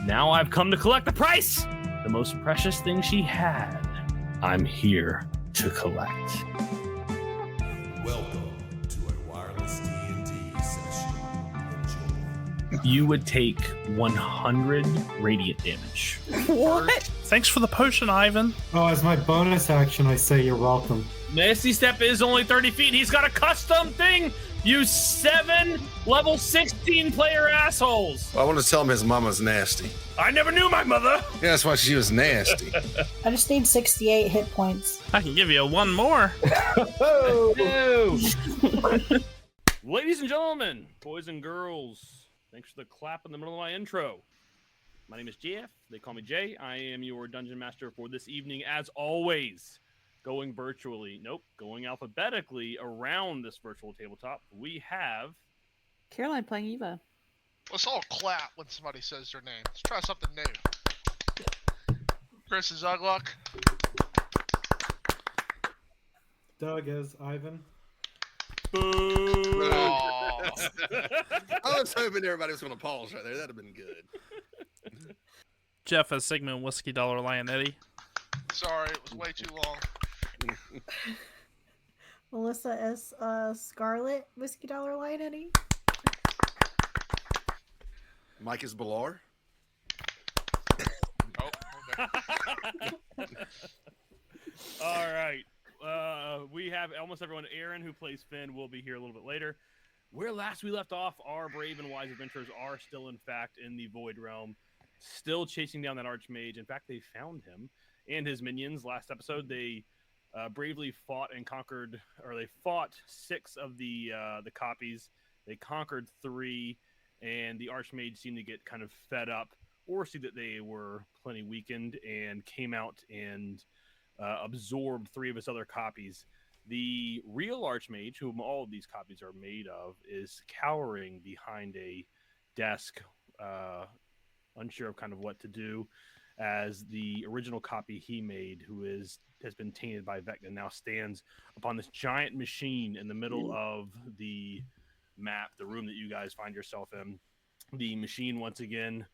Now I've come to collect the price, the most precious thing she had. I'm here to collect. Welcome to a wireless D&D session. Enjoy. You would take 100 radiant damage. What? Thanks for the potion, Ivan. Oh, as my bonus action, I say you're welcome. Nasty Step is only 30 feet. He's got a custom thing. You 7 level 16 player assholes. Well, I want to tell him his mama's nasty. I never knew my mother. Yeah, that's why she was nasty. I just need 68 hit points. I can give you one more. Ladies and gentlemen, boys and girls, thanks for the clap in the middle of my intro. My name is Jeff. They call me Jay. I am your dungeon master for this evening, as always. Going alphabetically around this virtual tabletop, we have Caroline playing Eva. Let's all clap when somebody says their name. Let's try something new. Chris is Ugluck. Doug as Ivan. Oh. I was hoping everybody was going to pause right there. That'd have been good. Jeff as Sigmund Whiskey Dollar Lion Eddie. Sorry, it was way too long. Melissa as Scarlet Whiskey Dollar Lion Eddie. Mike is Balar. Oh, okay. all right. We have almost everyone. Aaron, who plays Finn, will be here a little bit later. Where last we left off, our brave and wise adventurers are still, in fact, in the Void Realm, still chasing down that Arch Mage. In fact, they found him and his minions. Last episode, they bravely fought and conquered, or they fought 6 of the copies. They conquered 3, and the Arch Mage seemed to get kind of fed up, or see that they were plenty weakened, and came out and absorbed 3 of his other copies. The real Archmage, whom all of these copies are made of, is cowering behind a desk, unsure of kind of what to do, as the original copy he made, who has been tainted by Vecna, now stands upon this giant machine in the middle of the map, the room that you guys find yourself in. The machine, once again,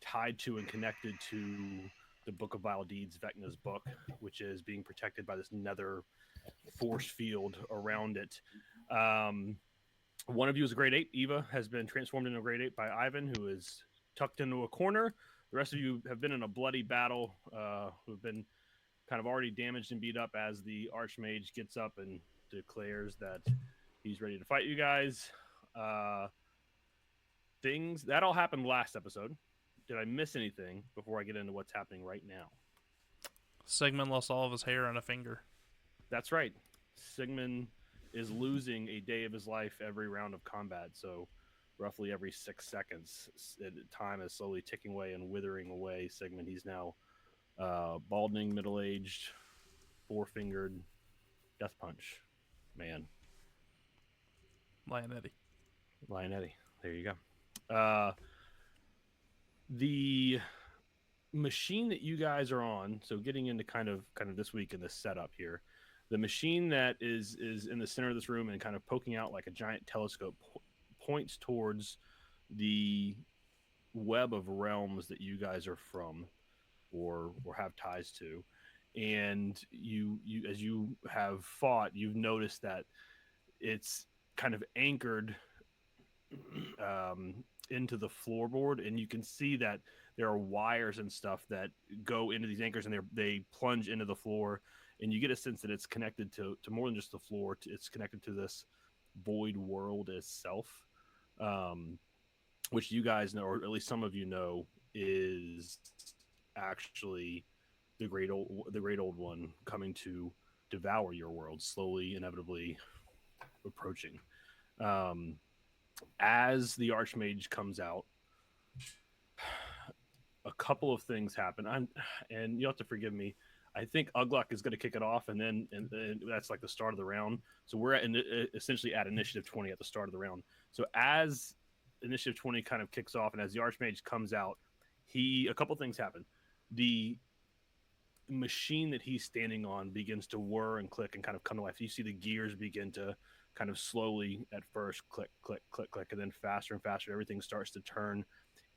tied to and connected to the Book of Vile Deeds, Vecna's book, which is being protected by this nether force field around it. One of you is a Great Ape. Eva has been transformed into a Great Ape by Ivan, who is tucked into a corner. The rest of you have been in a bloody battle, who have been kind of already damaged and beat up, as the Archmage gets up and declares that he's ready to fight you guys. Things that all happened last episode. Did I miss anything before I get into what's happening right now? Sigmund lost all of his hair and a finger. That's right. Sigmund is losing a day of his life every round of combat. So roughly every 6 seconds, time is slowly ticking away and withering away. Sigmund, he's now balding, middle-aged, 4-fingered, death punch man. Lion Eddie. Lion Eddie. There you go. The machine that you guys are on, so getting into kind of this week in this setup here, the machine that is in the center of this room and kind of poking out like a giant telescope points towards the web of realms that you guys are from or have ties to. And you as you have fought, you've noticed that it's kind of anchored into the floorboard, and you can see that there are wires and stuff that go into these anchors, and they plunge into the floor, and you get a sense that it's connected to more than just the floor. It's connected to this void world itself, which you guys know, or at least some of you know, is actually the great old one coming to devour your world, slowly, inevitably approaching. As the Archmage comes out, a couple of things happen. And you'll have to forgive me. I think Ugluck is going to kick it off, and then that's like the start of the round. So we're essentially at initiative 20 at the start of the round. So as initiative 20 kind of kicks off, and as the Archmage comes out, a couple things happen. The machine that he's standing on begins to whir and click and kind of come to life. You see the gears begin to kind of slowly at first click, click, click, click, and then faster and faster, everything starts to turn.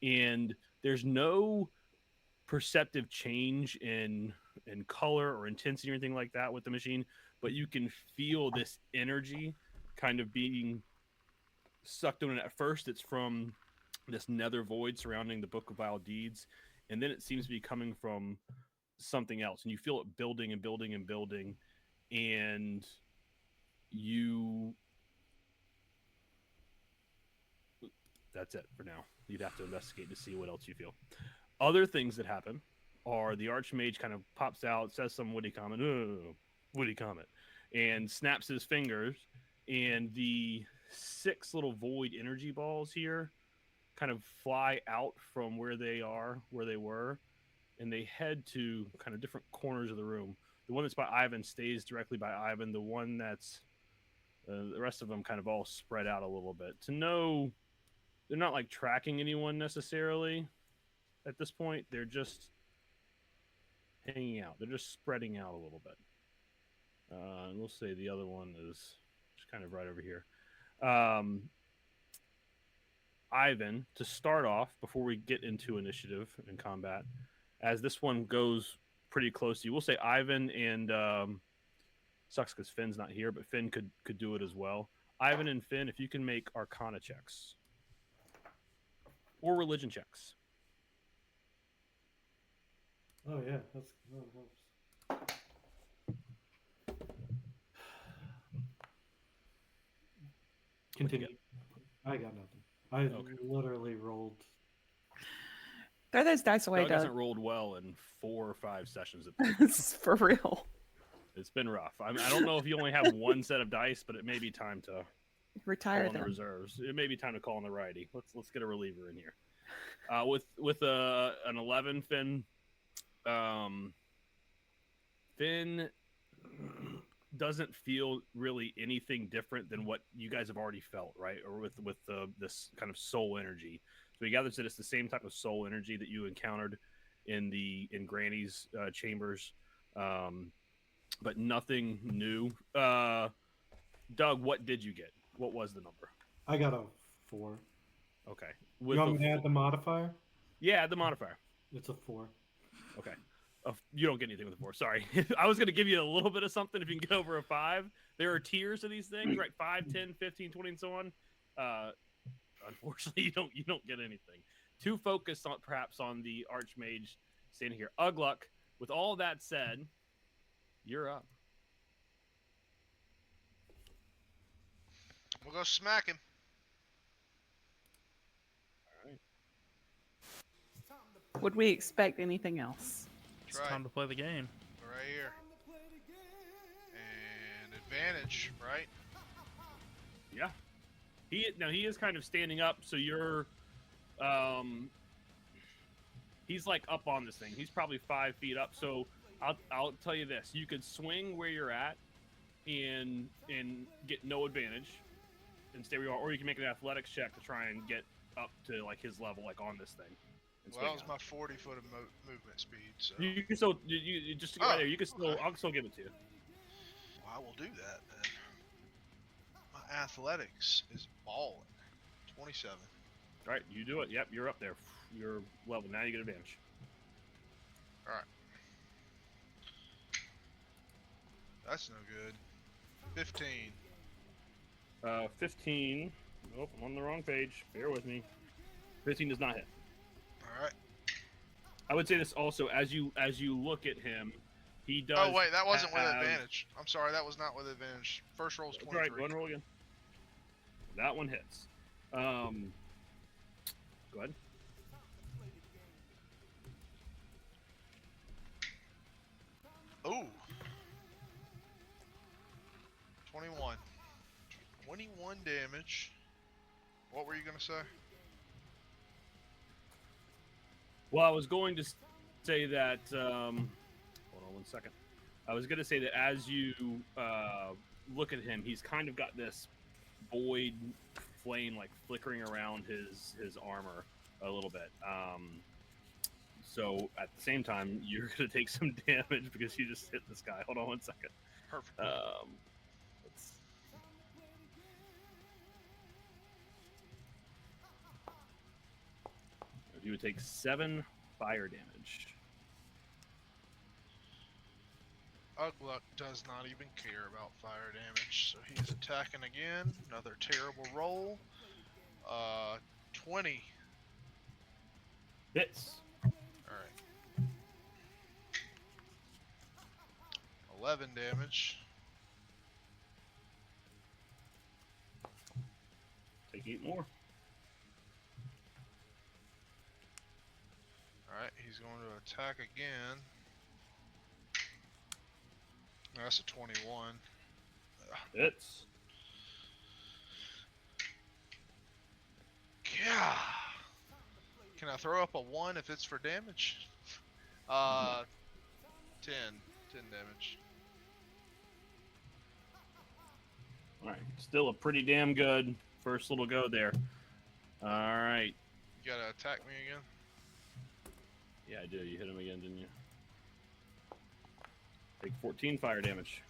and there's no perceptive change in color or intensity or anything like that with the machine, but you can feel this energy kind of being sucked in. And at first it's from this nether void surrounding the Book of Vile Deeds, and then it seems to be coming from something else, and you feel it building and building and building, and that's it for now. You'd have to investigate to see what else you feel. Other things that happen are the Arch Mage kind of pops out, says some witty comment, and snaps his fingers, and the 6 little void energy balls here kind of fly out from where they were, and they head to kind of different corners of the room. The one that's by Ivan stays directly by Ivan. The one that's the rest of them kind of all spread out a little bit. To know they're not like tracking anyone necessarily at this point. They're just hanging out. They're just spreading out a little bit. And we'll say the other one is just kind of right over here. Ivan, to start off, before we get into initiative and combat, as this one goes pretty close to you, we'll say Ivan and sucks because Finn's not here, but Finn could do it as well. Ivan and Finn, if you can make Arcana checks or religion checks. Oh yeah, that helps. Continue. I got nothing. I literally rolled. Throw those dice away, Doug Doug. hasn't rolled well in 4 or 5 sessions. It's for real. It's been rough. I don't know if you only have one set of dice, but it may be time to Retire call on the them. reserves. It may be time to call on the righty. Let's get a reliever in here. With an 11, Finn. Finn doesn't feel really anything different than what you guys have already felt, right? Or with this kind of soul energy. So he gathers that it's the same type of soul energy that you encountered in Granny's chambers, but nothing new. Doug, what did you get? What was the number? I got a 4. Okay. You want me to add the modifier? Yeah, the modifier. It's a 4. Okay. You don't get anything with a 4. Sorry. I was going to give you a little bit of something if you can get over a 5. There are tiers of these things, right? 5, 10, 15, 20, and so on. Unfortunately, you don't get anything. Too focused on perhaps on the Archmage standing here. Ugluck, with all that said, you're up. We'll go smack him. Would we expect anything else? It's Right. time to play the game. Right here. And advantage, right? Yeah. He is kind of standing up, so you're he's like up on this thing. He's probably 5 feet up. So I'll tell you this: you could swing where you're at and get no advantage and stay where you are, or you can make an athletics check to try and get up to like his level, like on this thing. Well, that was my 40-foot of movement speed, so You can still you just right there. You can still okay. I'll still give it to you. I will do that then. My athletics is balling. 27. All right, you do it. Yep, you're up there. You're level now. You get advantage. All right. That's no good. 15. 15. Nope, I'm on the wrong page. Bear with me. 15 does not hit. All right. I would say this also as you look at him, he does. Oh wait, that wasn't with have- advantage. I'm sorry, that was not with advantage. First roll's That's 23. right. Go ahead and roll again. That one hits. Go ahead. Ooh. 21. 21 damage. What were you gonna say? Well, I was going to say that. Hold on 1 second. I was going to say that as you look at him, he's kind of got this void flame like flickering around his armor a little bit. So at the same time, you're going to take some damage because you just hit this guy. Hold on 1 second. Perfect. Let's... You would take 7 fire damage. Ugluck does not even care about fire damage, so he's attacking again. Another terrible roll. 20. Hits. Alright. 11 damage. Take 8 more. Alright, he's going to attack again. That's a 21. Hits. Yeah. Can I throw up a 1 if it's for damage? 10. 10 damage. Alright, still a pretty damn good first little go there. Alright. You gotta attack me again? Yeah, I did. You hit him again, didn't you? Take 14 fire damage.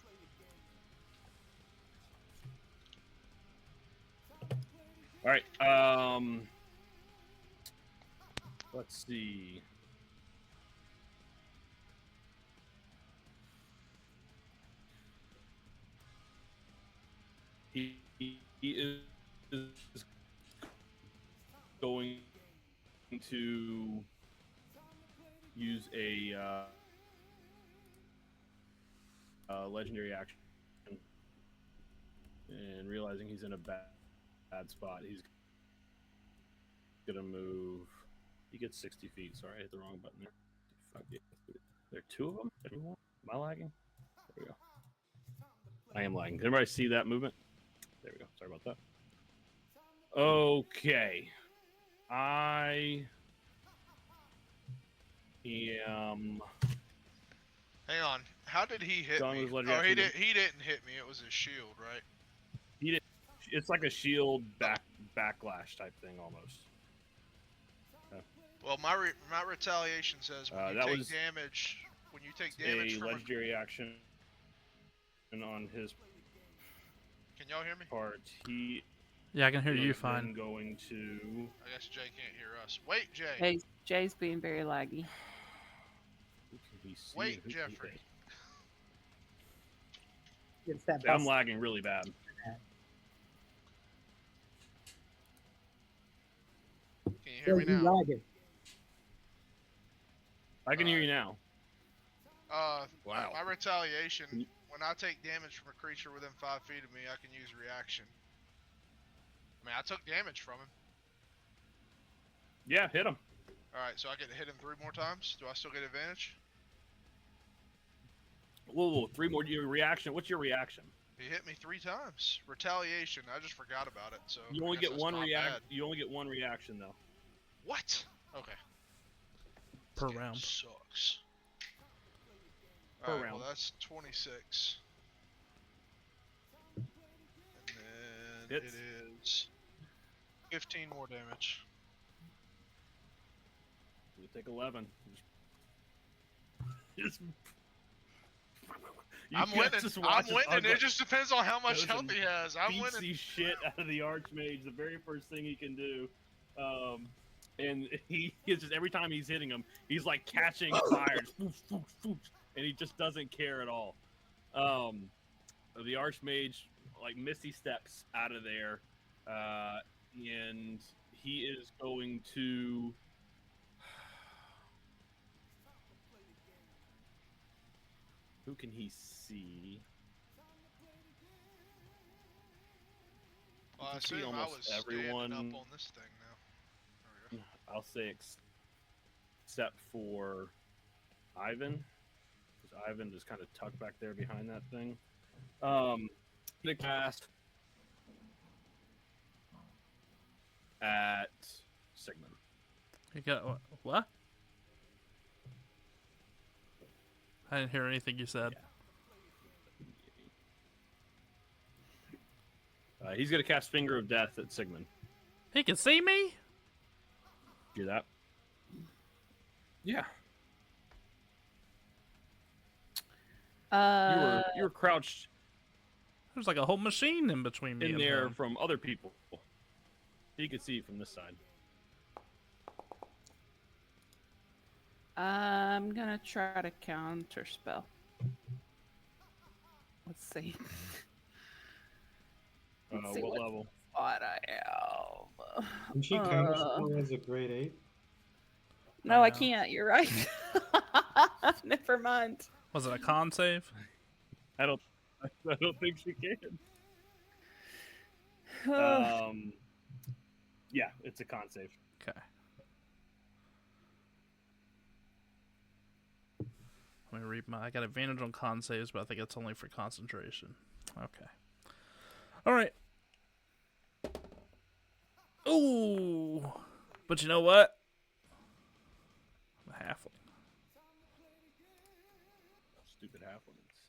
Alright, let's see. He is going to use a legendary action, and realizing he's in a bad spot, he's gonna move. He gets 60 feet. Sorry, I hit the wrong button there. Fuck it. There are 2 of them. Am I lagging? There we go. I am lagging. Can everybody see that movement? There we go. Sorry about that. Okay. I am. Hang on. How did he hit Done me? with what Oh, he he actually didn't hit me. It was his shield, right? It's like a shield backlash type thing almost. Well, my retaliation says when you that take was damage, when you take damage A from legendary action, and on his Can y'all hear me? part, he Yeah, I can hear you is fine. then going to. I guess Jay can't hear us. Wait, Jay. Jay's being very laggy. Who can he see? Wait, Who can he Jeffrey. It's that I'm bus. lagging really bad. Can you hear me You now? lagging. I can hear you now. Wow. My retaliation, when I take damage from a creature within 5 feet of me, I can use reaction. I mean, I took damage from him. Yeah, hit him. Alright, so I get to hit him 3 more times? Do I still get advantage? Whoa, 3 more. Your reaction. What's your reaction? He hit me 3 times. Retaliation, I just forgot about it, so... You I only guess get that's one not react. bad. You only get 1 reaction though. What? Okay. Per This game round. Sucks. Per Alright, round. well that's 26. And then Hits. it is 15 more damage. You take 11. Just- You I'm guys winning. just I'm watch us winning. ugly It just depends on how much goes health and he has. I'm beats winning. the shit out of the Arch Mage. The very first thing he can do, and he is just every time he's hitting him, he's like catching fire, just foof, foof, foof, and he just doesn't care at all. The Arch Mage like misty steps out of there, and he is going to. Who can he see? Well, I can see assume I almost was standing up everyone. on this thing now. There we go. I'll say except for Ivan, because Ivan is kind of tucked back there behind that thing. The cast at Sigmund. You got what? I didn't hear anything you said. He's gonna cast Finger of Death at Sigmund. He can see me? Do that. Yeah. You were crouched There's like a whole machine in between me in and there him. from other people. He could see you from this side. I'm gonna try to counter spell. Let's see. Let's see What what level? spot I am. Can she counterspell as a grade 8? No, I know. can't. You're right. Never mind. Was it a con save? I don't think she can. Yeah, it's a con save. Okay. Let me read I got advantage on con saves, but I think it's only for concentration. Okay. All right. Ooh. But you know what? I'm a halfling. Stupid halflings.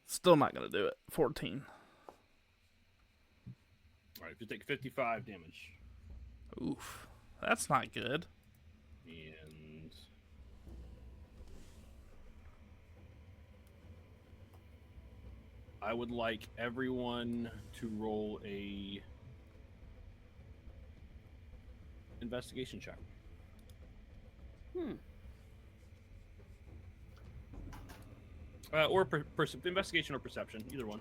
Still not gonna do it. 14. All right, if you take 55 damage, Oof. That's not good. and I would like everyone to roll a investigation check. Or investigation or perception, either one,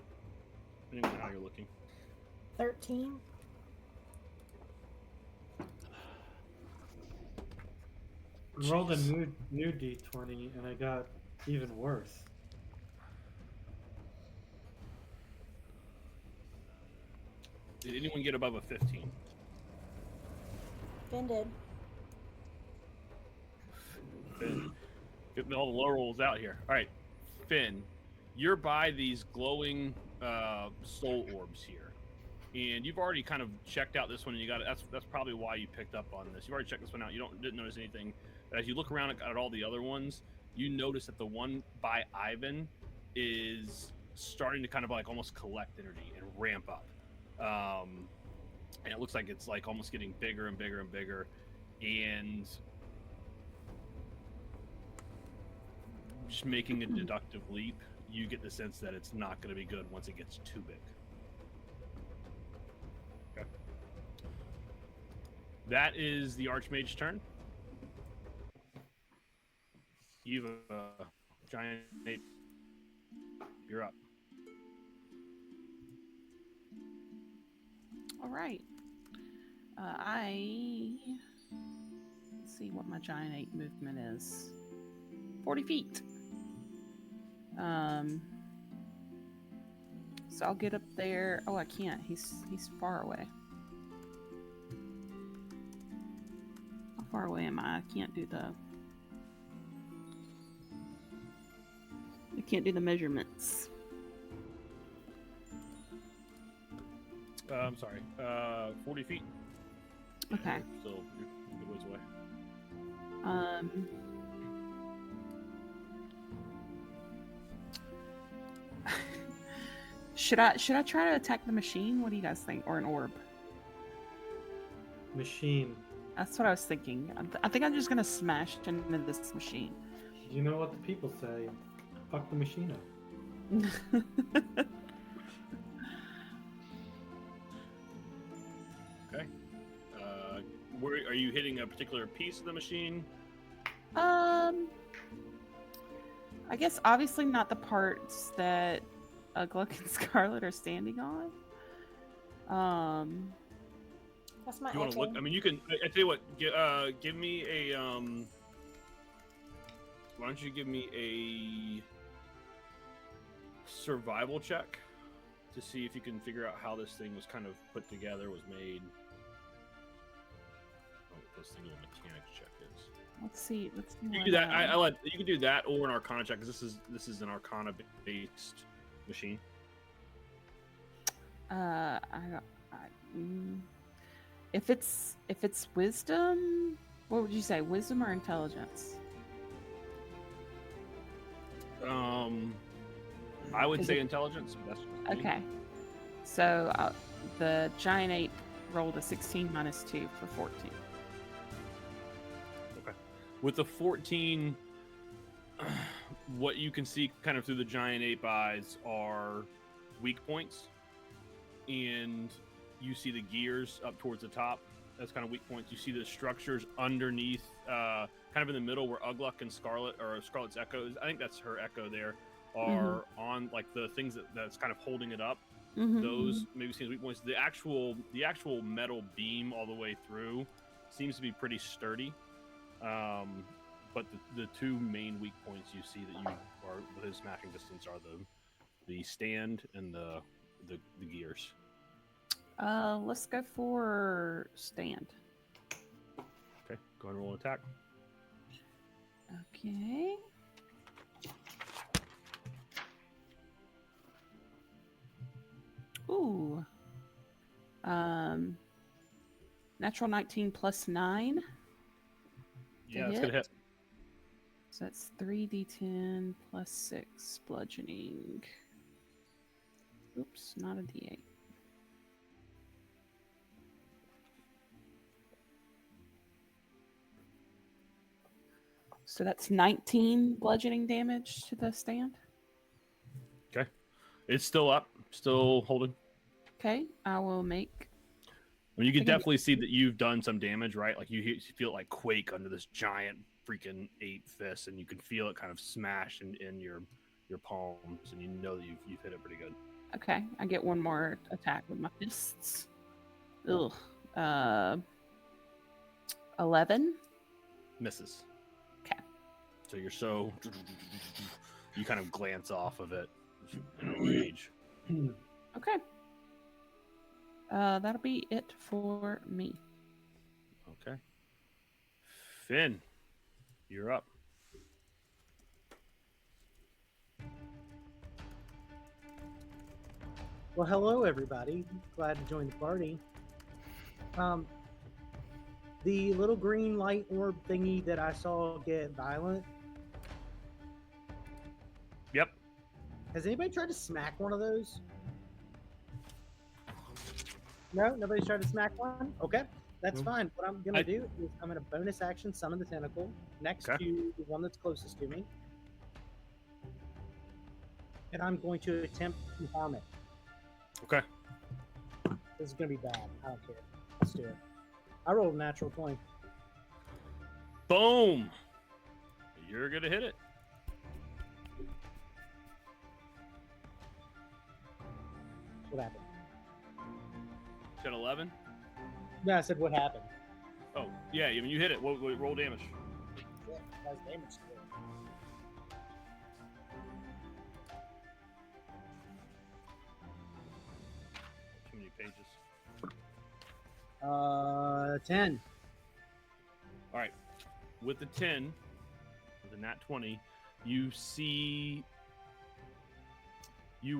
depending on how you're looking. 13. I rolled a new d20 and I got even worse. Did anyone get above a 15? Finn did. Finn, getting all the low rolls out here. All right, Finn, you're by these glowing soul orbs here, and you've already kind of checked out this one, and you got it. That's probably why you picked up on this. You've already checked this one out. You didn't notice anything. But as you look around at all the other ones, you notice that the one by Ivan is starting to kind of like almost collect energy and ramp up. And it looks like it's like almost getting bigger and bigger and bigger, and just making a deductive leap, you get the sense that it's not going to be good once it gets too big. Okay. That is the Arch Mage's turn. You've giant ape. You're up. All right. Let's see what my giant ape movement is. 40 feet. So I'll get up there. Oh, I can't. He's far away. How far away am I? I can't do the measurements. I'm sorry. 40 feet. Okay. So you're a good ways away. Should I try to attack the machine? What do you guys think? Or an orb? Machine. That's what I was thinking. I think I'm just gonna smash into this machine. You know what the people say? Fuck the machine up. Okay. Where are you hitting a particular piece of the machine? I guess obviously not the parts that Gluck and Scarlet are standing on. That's my You want to look? I mean, you can. I tell you what. Give me a. Why don't you give me a survival check to see if you can figure out how this thing was kind of put together, was made. Oh, this thing a mechanics check is. Let's see. You can do that. You can do that or an Arcana check because this is an Arcana based machine. If it's wisdom, what would you say? Wisdom or intelligence? I would Is say it- intelligence. But that's just me. Okay. So the giant ape rolled a 16 minus 2 for 14. Okay. With the 14, what you can see kind of through the giant ape eyes are weak points, and you see the gears up towards the top. That's kind of weak points. You see the structures underneath kind of in the middle where Ugluck and Scarlet, or Scarlet's Echo, I think that's her Echo there, are on like the things that's kind of holding it up. Those maybe seems weak points. The actual metal beam all the way through seems to be pretty sturdy. But the two main weak points you see that you are within smashing distance are the stand and the gears. Let's go for stand. Okay, go ahead and roll an attack. Okay. Ooh. Natural 19 plus 9. Yeah, that's gonna hit. So that's 3d10 plus 6 bludgeoning. Oops, not a d8. So that's 19 bludgeoning damage to the stand. Okay, it's still up, still holding. Okay, I will make. I mean, you can definitely see that you've done some damage, right? Like you feel it like quake under this giant freaking 8 fists, and you can feel it kind of smash in your palms, and you know that you've hit it pretty good. Okay, I get one more attack with my fists. Ugh. 11. Misses. Okay. So you kind of glance off of it in a rage. Okay. That'll be it for me. Okay. Finn, you're up. Well, hello everybody. Glad to join the party. The little green light orb thingy that I saw get violent. Yep. Has anybody tried to smack one of those? No, nobody's tried to smack one. Okay, that's fine. What I'm gonna do is I'm gonna bonus action summon the tentacle next to the one that's closest to me, and I'm going to attempt to harm it. Okay. This is gonna be bad. I don't care. Let's do it. I rolled a natural 20. Boom. You're gonna hit it. What happened? Got 11. No, I said what happened. Oh yeah, I mean you hit it. Roll damage. Yeah, that's damage to it. Too many pages. 10. All right. With the 10, with the nat 20, you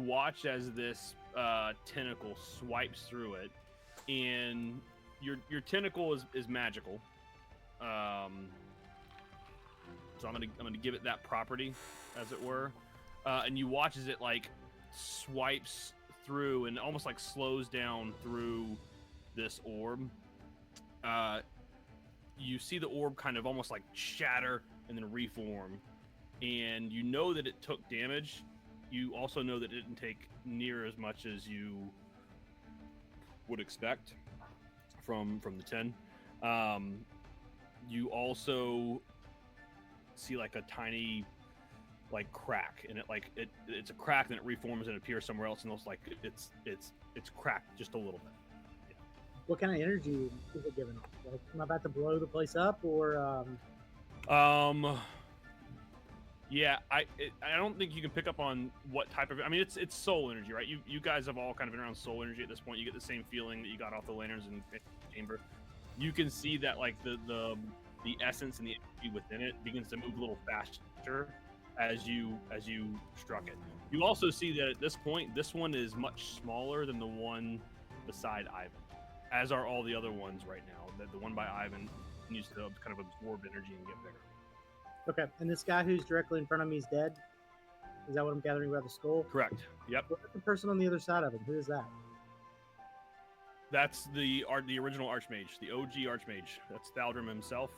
watch as this tentacle swipes through it, and your tentacle is magical. So I'm gonna give it that property, as it were, and you watch as it like swipes through and almost like slows down through this orb. You see the orb kind of almost like shatter and then reform, and you know that it took damage. You also know that it didn't take near as much as you would expect from the 10. You also see like a tiny like crack, and it's a crack, and it reforms and appears somewhere else, and it's like it's cracked just a little bit. What kind of energy is it giving off? Like, am I about to blow the place up, or Yeah, I don't think you can pick up on what type of. I mean, it's soul energy, right? You guys have all kind of been around soul energy at this point. You get the same feeling that you got off the lanterns in the chamber. You can see that like the essence and the energy within it begins to move a little faster as you struck it. You also see that at this point, this one is much smaller than the one beside Ivan, as are all the other ones right now. The one by Ivan continues to kind of absorb energy and get bigger. okay? And this guy who's directly in front of me is dead. Is that what I'm gathering by the skull? Correct. Yep. What's the person on the other side of him? Who is that? That's the original Arch Mage, the OG Arch Mage. That's Thaldrum himself.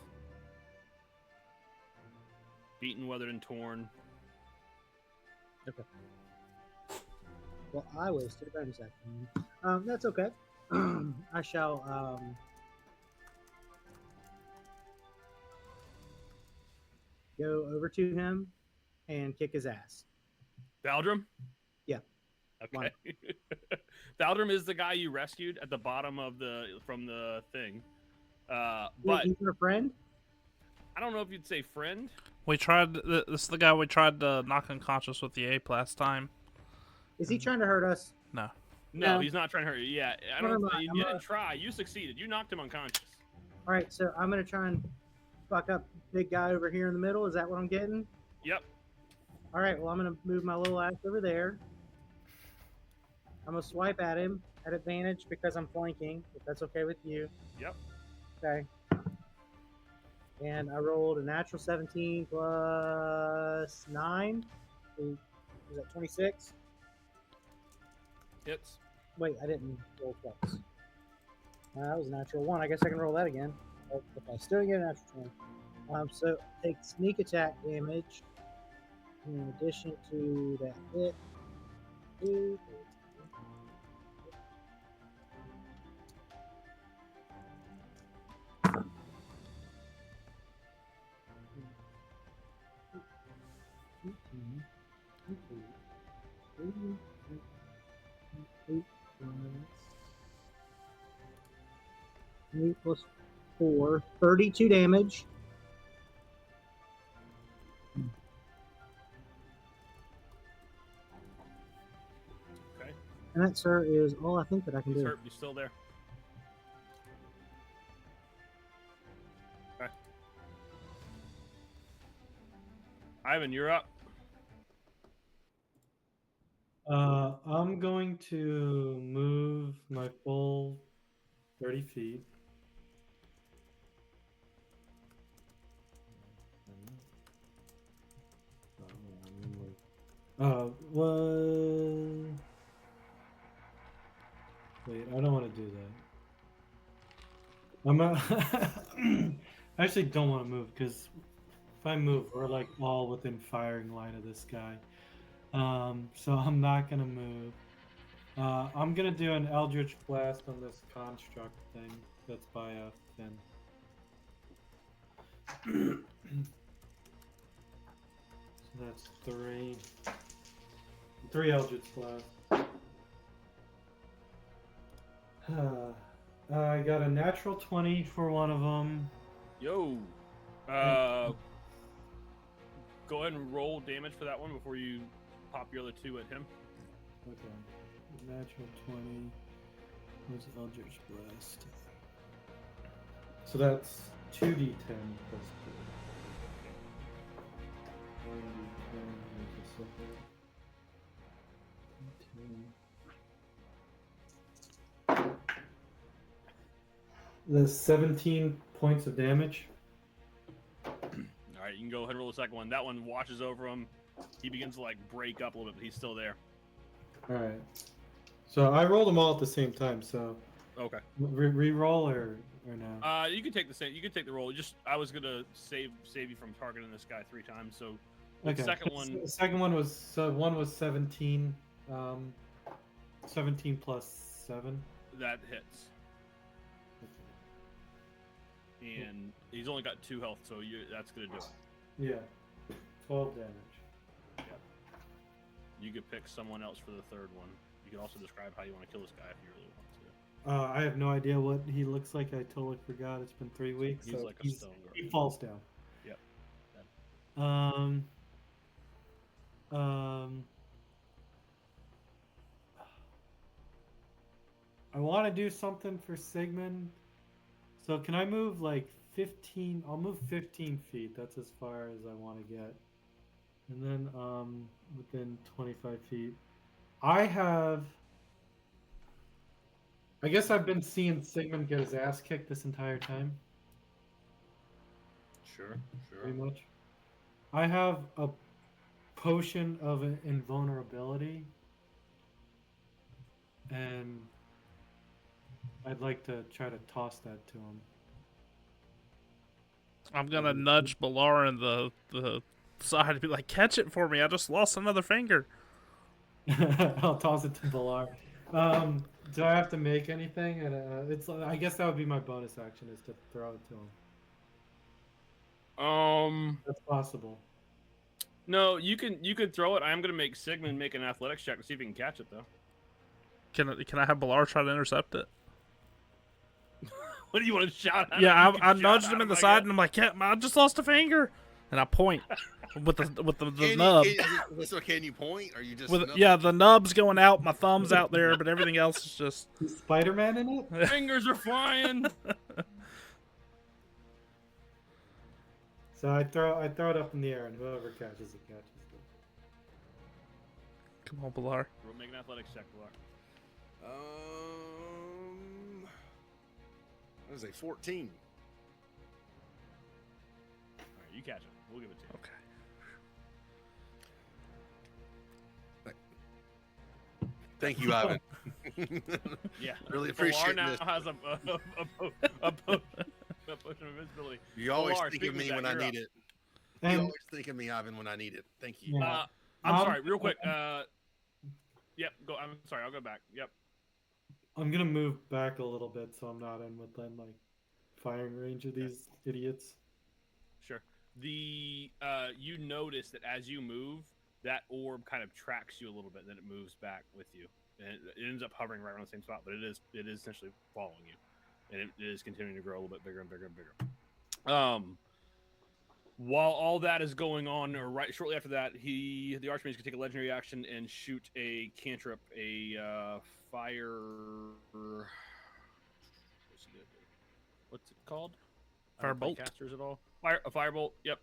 Beaten, weathered, and torn. Okay. Well, I wasted a bonus action. That's okay. I shall go over to him and kick his ass. Valdrum? Yeah. Okay. Valdrum is the guy you rescued at the bottom of from the thing. But he's your friend. I don't know if you'd say friend. We tried. This is the guy we tried to knock unconscious with the ape last time. Is he trying to hurt us? No. No, No. he's not trying to hurt you. Yeah, I Never don't. mind, You didn't try. You succeeded. You knocked him unconscious. All right, so I'm gonna try and fuck up big guy over here in the middle. Is that what I'm getting? Yep. All right, well I'm gonna move my little ass over there. I'm gonna swipe at him at advantage because I'm flanking. If that's okay with you. Yep. Okay. And I rolled a natural 17 plus 9. Is that 26? Hits. Wait, I didn't roll twice. That was a natural 1. I guess I can roll that again. If I still get a natural 20. So take sneak attack damage in addition to that hit. 2, 8 plus 4, 32 damage. Okay. And that, sir, is all I think that I can He's do. hurt. He's still there. Okay. Ivan, you're up. I'm going to move my full 30 feet. What? Wait, I don't want to do that. I actually don't want to move because if I move, we're like all within firing line of this guy. So I'm not gonna move. I'm gonna do an Eldritch Blast on this construct thing that's by Finn. So that's three Eldritch Blasts. I got a natural 20 for one of them. Yo. Go ahead and roll damage for that one before you pop your other 2 at him. Okay. Natural 20. Where's Eldritch Blast? So that's 2d10 plus 2. 1d10 is a separate. 10. That's 17 points of damage. All right, you can go ahead and roll the second one. That one washes over him. He begins to like break up a little bit, but he's still there. All right. So I rolled them all at the same time. So Okay. re-roll or no? You can take the same. You can take the roll. Just I was gonna save you from targeting this guy 3 times. So the second one. The second one was 17. 17 plus 7. That hits. And he's only got 2 health, so that's gonna do it. Yeah. 12 damage. Yep. You could pick someone else for the third one. You could also describe how you want to kill this guy if you really want to. I have no idea what he looks like. I totally forgot. It's been 3 weeks. He's so like a stone guard. He falls down. Yep. I want to do something for Sigmund. So can I move like 15? I'll move 15 feet. That's as far as I want to get. And then within 25 feet. I guess I've been seeing Sigmund get his ass kicked this entire time. Sure. Pretty much. I have a potion of invulnerability. And I'd like to try to toss that to him. I'm gonna nudge Balar in the side to be like, catch it for me. I just lost another finger. I'll toss it to Balar. Do I have to make anything? And I guess that would be my bonus action is to throw it to him. That's possible. No, you can throw it. I'm gonna make Sigmund make an athletics check to see if he can catch it though. Can I have Balar try to intercept it? What do you want to shout at? Yeah, him? You I can shout nudged at him in the I side, guess. and I'm like, yeah, I just lost a finger, and I point with the Can nub. so can you point? Or you just With nub- yeah, the nub's going out, my thumb's out there, but everything else is just. Is Spider-Man in it? Fingers are flying. So I throw it up in the air, and whoever catches it catches it. Come on, Balar. We'll make an athletics check, Pilar. That was a 14. All right, you catch it. We'll give it to you. Okay. Thank you, Ivan. Yeah. Really Pilar appreciate now this. has a potion of invisibility. You always Pilar, think of speaking me of when that, I you're need up. it. You And always think of me, Ivan, when I need it. Thank you. Yeah. I'm Um, sorry, real quick. Yep. Go. I'm sorry. I'll go back. Yep. I'm gonna move back a little bit so I'm not in within like firing range of these idiots. Sure. The you notice that as you move, that orb kind of tracks you a little bit, and then it moves back with you, and it ends up hovering right around the same spot. But it is essentially following you, and it is continuing to grow a little bit bigger and bigger and bigger. While all that is going on, or right shortly after that, the Arch Mage can take a legendary action and shoot a cantrip, a fire. What's it called? I don't play Firebolt. Casters at all. A firebolt. Yep.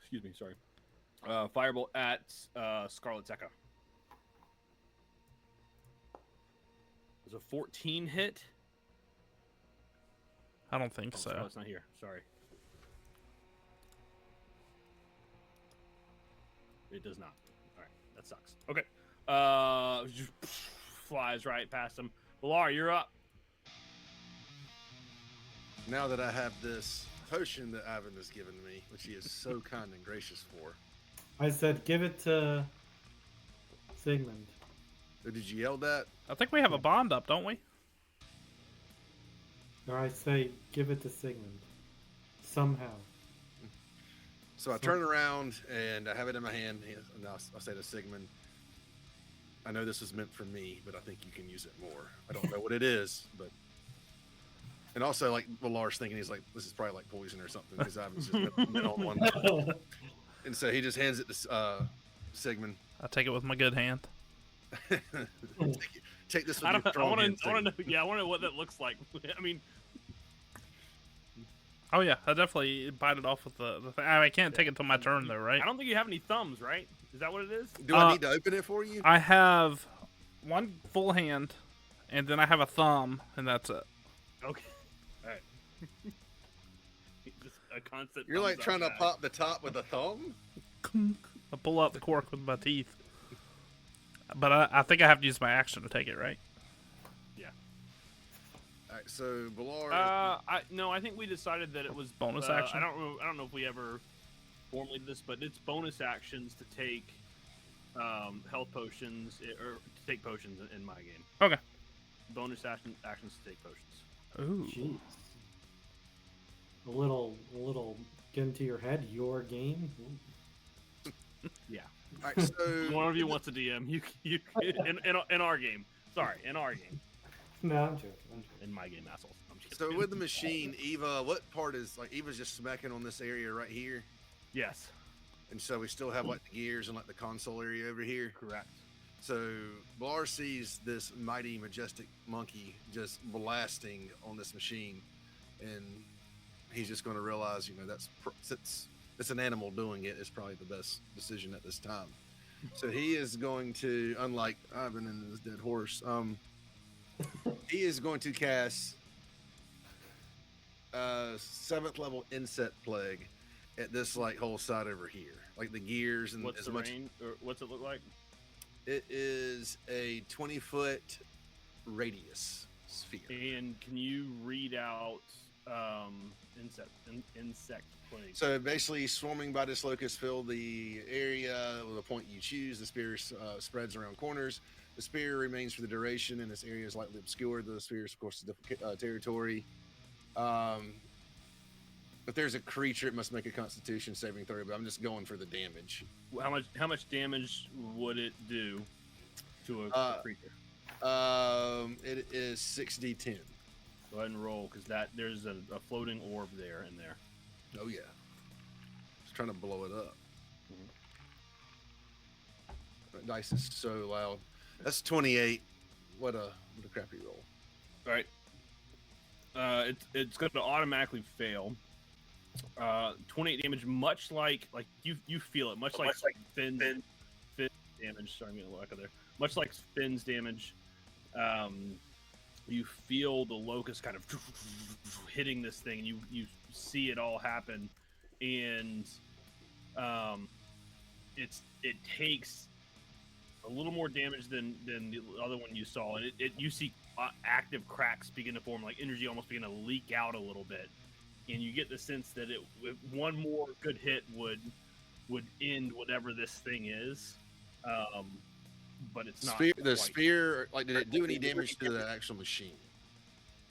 Excuse me. Sorry. Firebolt at Scarlet Zeka. It was a 14 hit. I don't think so. Oh, it's not here. Sorry. It does not. All right, that sucks. Okay. Just flies right past him. Balar, you're up. Now that I have this potion that Ivan has given me, which he is so kind and gracious for. I said give it to Sigmund. Or did you yell that? I think we have a bond up, don't we? Or I say give it to Sigmund. Somehow. So I turn around and I have it in my hand, and I'll say to Sigmund, I know this is meant for me, but I think you can use it more. I don't know what it is, but... And also, like, Balar's thinking, he's like, this is probably like poison or something, because I was just been on one. And so he just hands it to Sigmund. I take it with my good hand. Take this with I your want strong hand, to know. Sigmund. Yeah, I want to know what that looks like. I mean, Oh yeah, I definitely bite it off with the thing. I can't take it till my turn though, right? I don't think you have any thumbs, right? Is that what it is? Do I need to open it for you? I have one full hand, and then I have a thumb, and that's it. Okay. All right. Just a constant. You're like thumbs trying to up guy. pop the top with a thumb? I pull out the cork with my teeth. But I think I have to use my action to take it, right? Yeah. All right, so Balar... I think we decided that it was Bonus action? I don't know if we ever formally did this, but it's bonus actions to take health potions or to take potions in my game. Okay. Bonus actions to take potions. Ooh. Jeez. A little get into your head, your game. Ooh. Yeah. All right, so... One of you wants a DM. You in our game. Sorry, in our game. No, I'm joking. In my game, assholes. I'm just So kidding. with the machine, Eva, what part is... Like, Eva's just smacking on this area right here? Yes, And so we still have, like, the gears and, like, the console area over here? correct. So Balar sees this mighty, majestic monkey just blasting on this machine, and he's just going to realize, since it's an animal doing it, it's probably the best decision at this time. So he is going to, unlike Ivan and his dead horse, he is going to cast 7th level Insect Plague at this like whole side over here, like the gears and What's as the much. range? Or what's it look like? It is a 20-foot radius sphere. And can you read out insect plague? So basically, swarming by this locust fill the area with a point you choose. The spear spreads around corners. The spear remains for the duration, and this area is lightly obscured. The spear is, of course, is different territory. If there's a creature, it must make a Constitution saving throw. But I'm just going for the damage. How much damage would it do to a creature? It is 6d10. Go ahead and roll, because there's a floating orb there in there. Oh yeah. Just trying to blow it up. That dice is so loud. That's 28. What a crappy roll. All right. It's going to automatically fail. 28 damage, much like you feel it, much like Finn's damage. Sorry, I'm getting a little echo there. Much like Finn's damage, you feel the locust kind of hitting this thing, and you see it all happen, and it takes a little more damage than the other one you saw, and you see active cracks begin to form, like energy almost begin to leak out a little bit, and you get the sense that one more good hit would end whatever this thing is, but it's not. The spear, like, did it do any damage to the actual machine?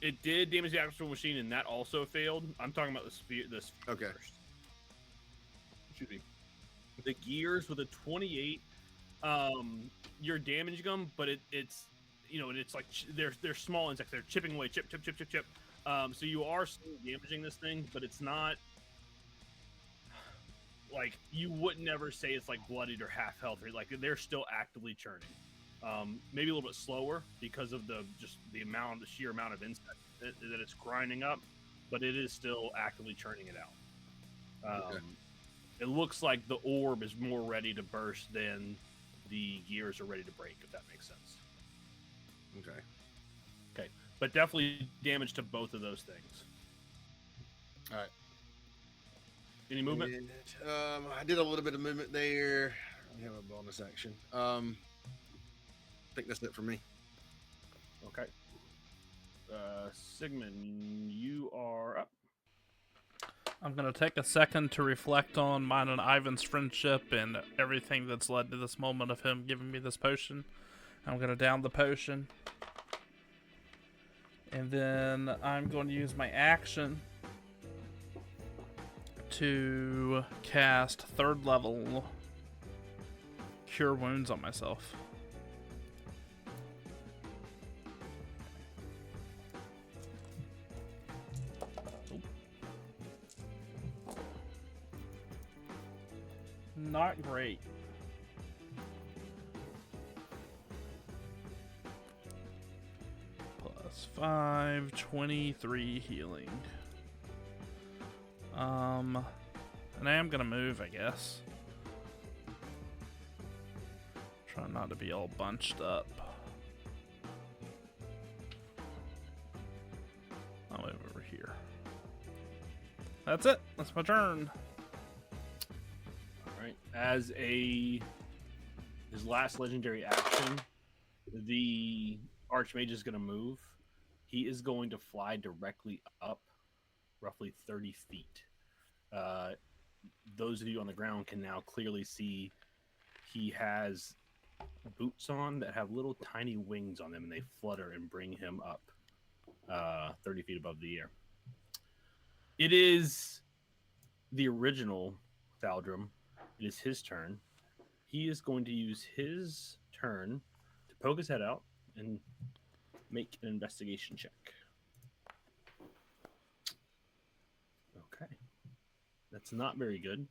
It did damage the actual machine, and that also failed. I'm talking about the spear. Okay. First. Excuse me. The gears with a 28. You're damaging them, but it's it's like they're small insects. They're chipping away, chip. So you are still damaging this thing, but it's not like you would never say it's like bloodied or half healthy. Like they're still actively churning. Maybe a little bit slower because of the sheer amount of insects that it's grinding up, but it is still actively churning it out. Okay. It looks like the orb is more ready to burst than the gears are ready to break, if that makes sense. Okay. But definitely damage to both of those things. All right. Any movement? And, I did a little bit of movement there. I have a bonus action. I think that's it for me. Okay. Sigmund, you are up. I'm going to take a second to reflect on mine and Ivan's friendship and everything that's led to this moment of him giving me this potion. I'm going to down the potion. And then I'm going to use my action to cast 3rd level Cure Wounds on myself. Not great. Plus 5, 23 healing. And I am gonna move, I guess. Try not to be all bunched up. I'll move over here. That's it. That's my turn. Alright. As his last legendary action, the Arch Mage is going to move. He is going to fly directly up roughly 30 feet. Those of you on the ground can now clearly see he has boots on that have little tiny wings on them, and they flutter and bring him up 30 feet above the air. It is the original Thaldrum. It is his turn. He is going to use his turn to poke his head out and make an investigation check. Okay. That's not very good.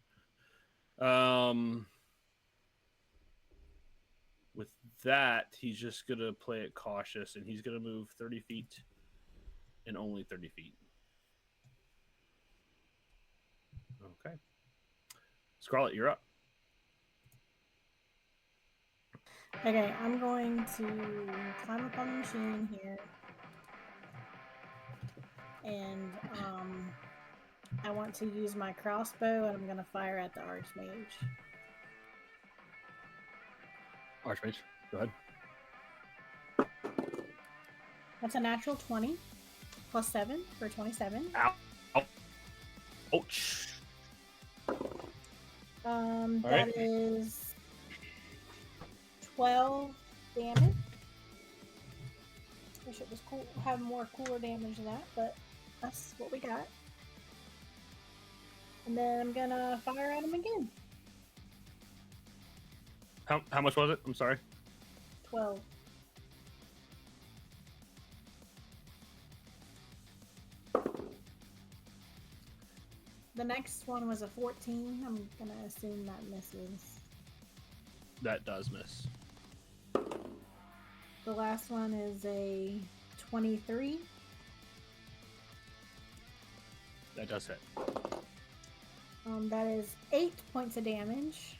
With that, he's just going to play it cautious, and he's going to move 30 feet and only 30 feet. Okay. Scarlet, you're up. Okay, I'm going to climb up on the machine here. And I want to use my crossbow, and I'm going to fire at the Arch Mage. Archmage, go ahead. That's a natural 20 plus 7 for 27. Ow. Ouch. That is 12 damage. Wish it was cool, have more cooler damage than that, but that's what we got. And then I'm gonna fire at him again. How much was it? I'm sorry. 12. The next one was a 14. I'm gonna assume that misses. That does miss. The last one is a 23. That does hit. That is 8 points of damage.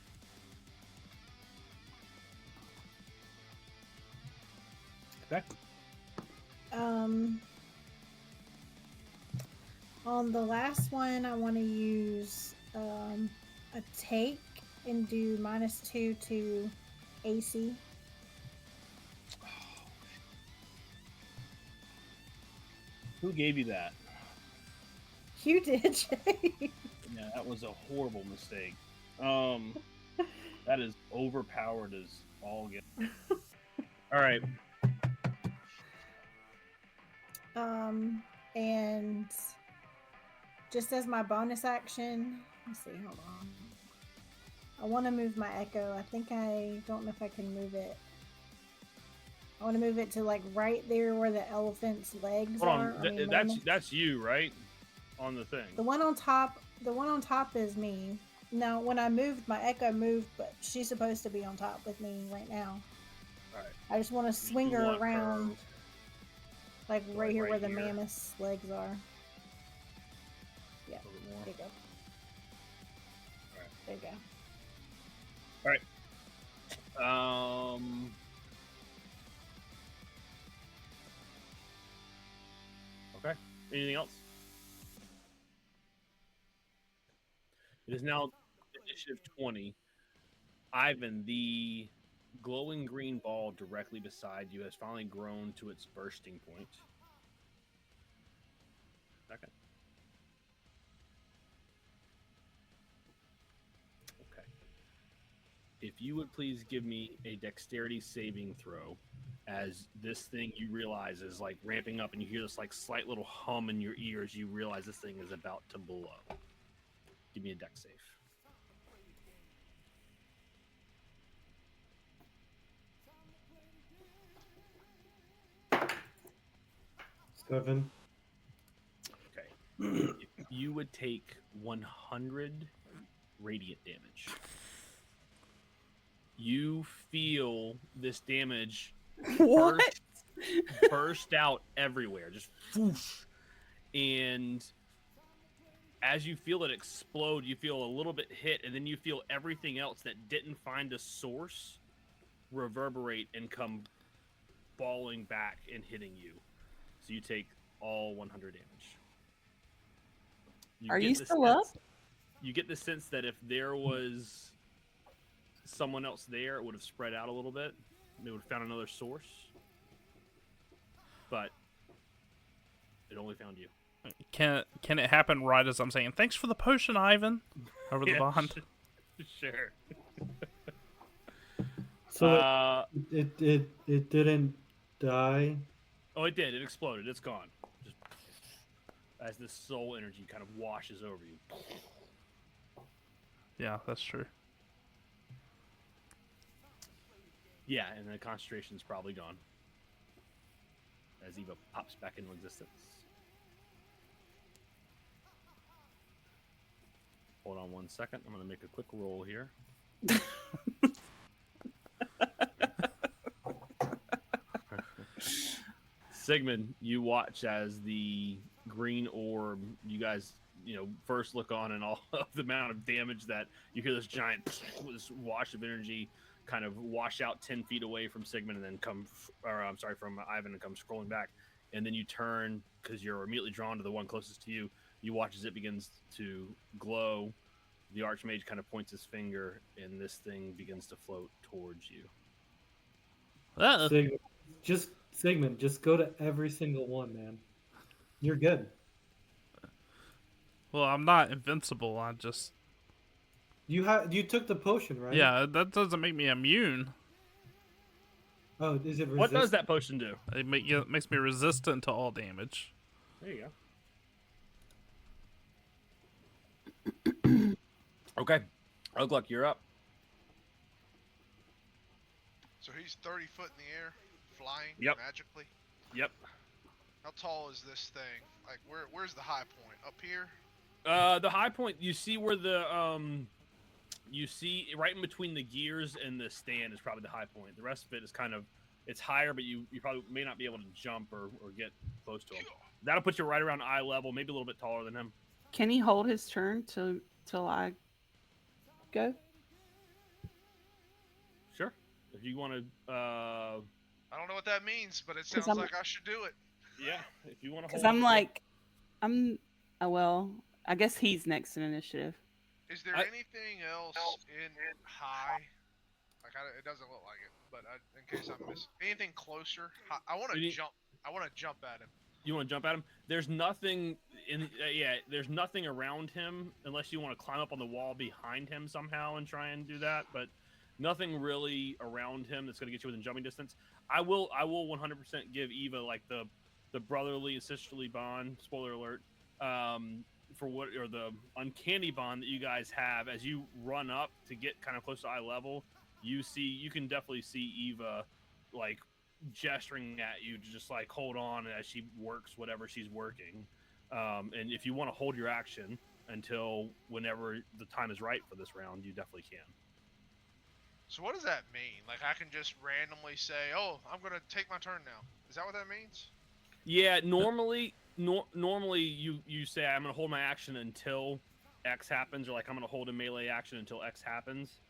Okay. On the last one, I want to use a take and do -2 to AC. Who gave you that? You did, Jay. Yeah, that was a horrible mistake. That is overpowered as all get. All right. And just as my bonus action, let's see, hold on. I want to move my echo. I think I don't know if I can move it. I want to move it to like right there where the elephant's legs Hold are. on. That's you, right? On the thing. The one on top. The one on top is me. Now, when I moved, my echo moved, but she's supposed to be on top with me right now. All right. I just want to swing You her want around, like right here right where the here. mammoth's legs are. Yeah, A little bit more. there you go. Alright. There you go. Okay. Anything else? It is now initiative 20. Ivan, the glowing green ball directly beside you has finally grown to its bursting point. Okay. Okay. If you would please give me a dexterity saving throw, as this thing you realize is like ramping up, and you hear this like slight little hum in your ears. You realize this thing is about to blow. Give me a dex save. Seven. Okay. If you would take 100 radiant damage, you feel this damage burst out everywhere, just whoosh. And as you feel it explode, you feel a little bit hit, and then you feel everything else that didn't find a source reverberate and come falling back and hitting you. So you take all 100 damage. Are get you the still up? You get the sense that if there was someone else there, it would have spread out a little bit. They would have found another source. But it only found you. Can it happen right as I'm saying, thanks for the potion, Ivan, over the bond? Sure. So it didn't die. Oh, it did. It exploded. It's gone. Just as this soul energy kind of washes over you. Yeah, that's true. Yeah, and the concentration's probably gone. As Eva pops back into existence. Hold on 1 second. I'm going to make a quick roll here. Sigmund, you watch as the green orb, you guys, first look on, and all of the amount of damage that you hear this giant this wash of energy kind of wash out 10 feet away from Sigmund and then from Ivan and come scrolling back. And then you turn, because you're immediately drawn to the one closest to you. You watch as it begins to glow. The Arch Mage kind of points his finger, and this thing begins to float towards you. Sigmund, just go to every single one, man. You're good. Well, I'm not invincible. I just You took the potion, right? yeah. That doesn't make me immune. Oh, is it resistant? What does that potion do? It makes me resistant to all damage. There you Okay. Ugluck, you're up. So he's 30 foot in the air, flying Yep. magically. Yep. How tall is this thing? Like, where's the high point? Up here? The high point, you see where the you see right in between the gears and the stand is probably the high point. The rest of it is kind of, it's higher, but you probably may not be able to jump or get close to him. That'll put you right around eye level, maybe a little bit taller than him. Can he hold his turn till I go? Sure. If you want to, I don't know what that means, but it 'Cause sounds I'm- like I should do it. yeah, if you want to Because hold. I'm like, well, I guess he's next in initiative. Is there anything else in high? Like, it doesn't look like it, but in case I miss anything closer, I want to jump. I want to jump at him. You want to jump at him? There's nothing in. Yeah, there's nothing around him unless you want to climb up on the wall behind him somehow and try and do that. But nothing really around him that's going to get you within jumping distance. I will 100% give Eva like the brotherly and sisterly bond. Spoiler alert. For what, or the uncanny bond that you guys have as you run up to get kind of close to eye level. You can definitely see Eva like gesturing at you to just like hold on as she works whatever she's working. And if you want to hold your action until whenever the time is right for this round, you definitely can. So what does that mean? Like, I can just randomly say, "Oh, I'm gonna take my turn now." Is that what that means? Yeah, normally you say I'm gonna hold my action until X happens, or like I'm gonna hold a melee action until X happens.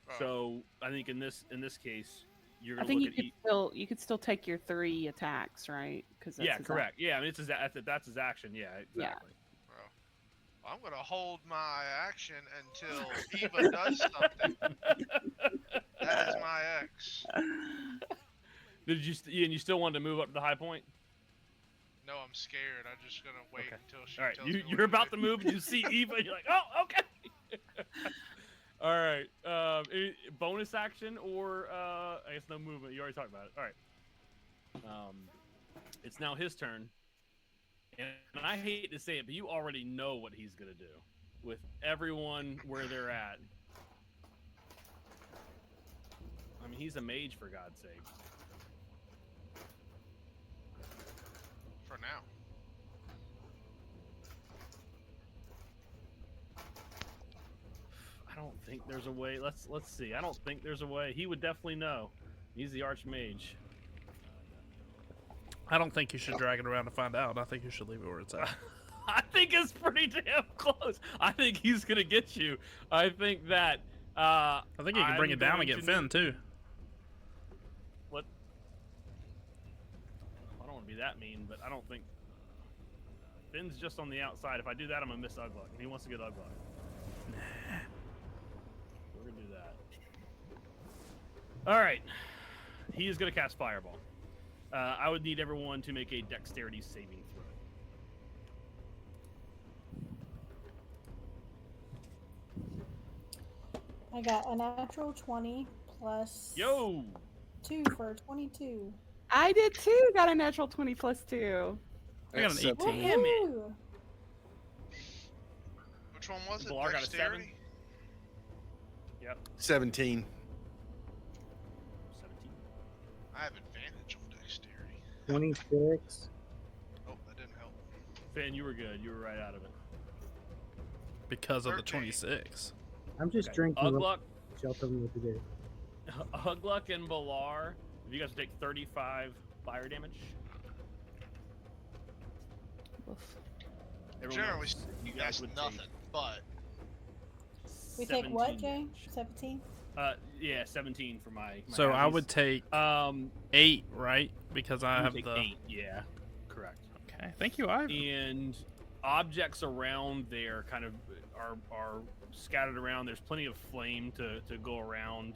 Oh. So I think in this case, you're I gonna think look you could still take your 3 attacks, right? Because yeah, correct. Yeah, I mean that's his action. Yeah, exactly. Well, I'm gonna hold my action until Eva does something. That is my X. Did you and you still wanted to move up to the high point? No, I'm scared. I'm just gonna wait until she All right, tells me. you're about to move, and you see Eva, and you're like, oh, okay. All right. Bonus action or I guess no movement. You already talked about it. All right. It's now his turn, and I hate to say it, but you already know what he's gonna do with everyone where they're at. I mean, he's a mage, for God's sake. For now. I don't think there's a way. Let's see. I don't think there's a way. He would definitely know. He's the Arch Mage. I don't think you should drag it around to find out. I think you should leave it where it's at. I think it's pretty damn close. I think he's gonna get you. I think that. I think you can bring it down and get Finn too. What? I don't want to be that mean, but I don't think Finn's just on the outside. If I do that, I'm gonna miss Ugluck, and he wants to get Ugluck. We're gonna do that. All right. He is gonna cast Fireball. I would need everyone to make a Dexterity saving throw. I got a natural 20 plus Yo! 2 for 22. I did too. Got a natural 20 plus 2. I got an 18. Damn it! Woohoo! Which one was it? Blar got a 7. Dexterity? Yep. 17. 17. I have advantage on dexterity. 26. Oh, that didn't help. Finn, you were good. You were right out of it. Because of the 13. 26. I'm just Okay. drinking. Ugluck, Y'all tell me what to do. Ugluck and Balar, if you guys take 35 fire damage. Everyone Generally, else, you guys that's would nothing, but We take what, 17 Jay? damage. 17? Yeah, 17 for my So I heavies. would take 8, right? Because I You have take the 8, yeah, correct. Okay, thank you, Ivan. And objects around there kind of are scattered around. There's plenty of flame to go around.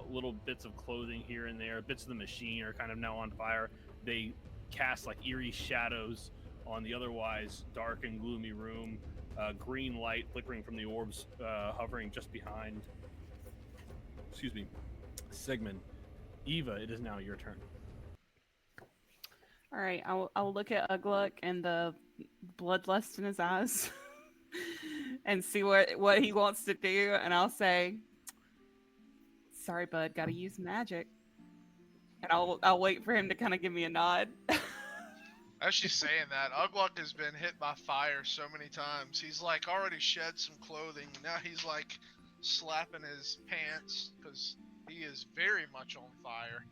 Little bits of clothing here and there. Bits of the machine are kind of now on fire. They cast like eerie shadows on the otherwise dark and gloomy room. Green light flickering from the orbs hovering just behind. Excuse me, Sigmund. Eva, it is now your turn. All right, I'll look at Ugluck and the bloodlust in his eyes, and see what he wants to do, and I'll say, "Sorry, bud, got to use magic." And I'll wait for him to kind of give me a nod. As she's saying that, Ugluck has been hit by fire so many times. He's like already shed some clothing. Now he's like slapping his pants because he is very much on fire.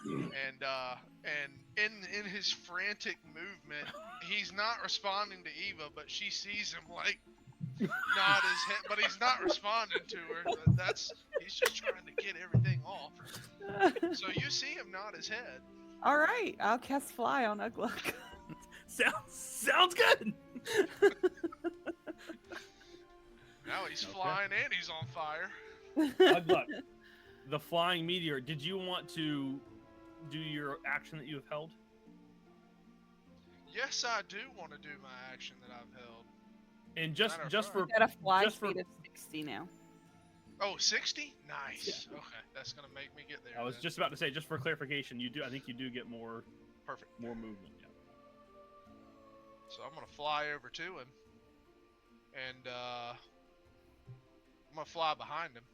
And in his frantic movement, he's not responding to Eva, but she sees him like nod his head, but he's not responding to her. He's just trying to get everything off. So you see him nod his head. All right, I'll cast Fly on Ugluck. Sounds good. Now he's flying and he's on fire. Ugluck, the flying meteor. Did you want to do your action that you have held? Yes, I do want to do my action that I've held. And just for Got a fly just for- speed of 60 now. Oh, 60? Nice. Okay, that's gonna make me get there. I was then. just about to say, just for clarification, I think you do get more Perfect. more movement. Yeah. So I'm gonna fly over to him, and I'm gonna fly behind him.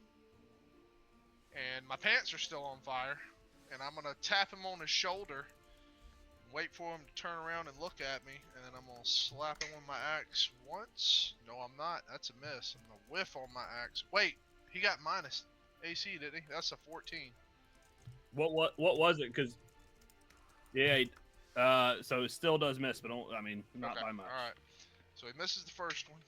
And my pants are still on fire, and I'm gonna tap him on his shoulder, wait for him to turn around and look at me, and then I'm gonna slap him with my axe once. No, I'm not. That's a miss. I'm gonna whiff on my axe. Wait, he got minus AC, didn't he? That's a 14. What was it? Because so it still does miss, but not Okay, by much. All right. So he misses the first one.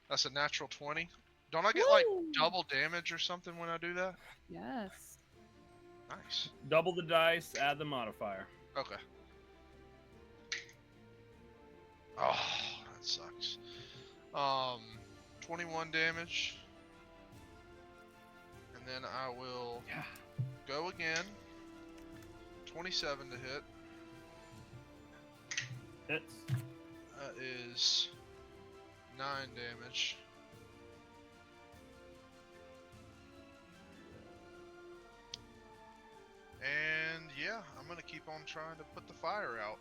That's a natural 20. Don't I get like double damage or something when I do that? Yes. Nice. Double the dice, add the modifier. Okay. Oh, that sucks. 21 damage. And then I will go again. 27 to hit. Hits. That is 9 damage. And yeah, I'm gonna keep on trying to put the fire out.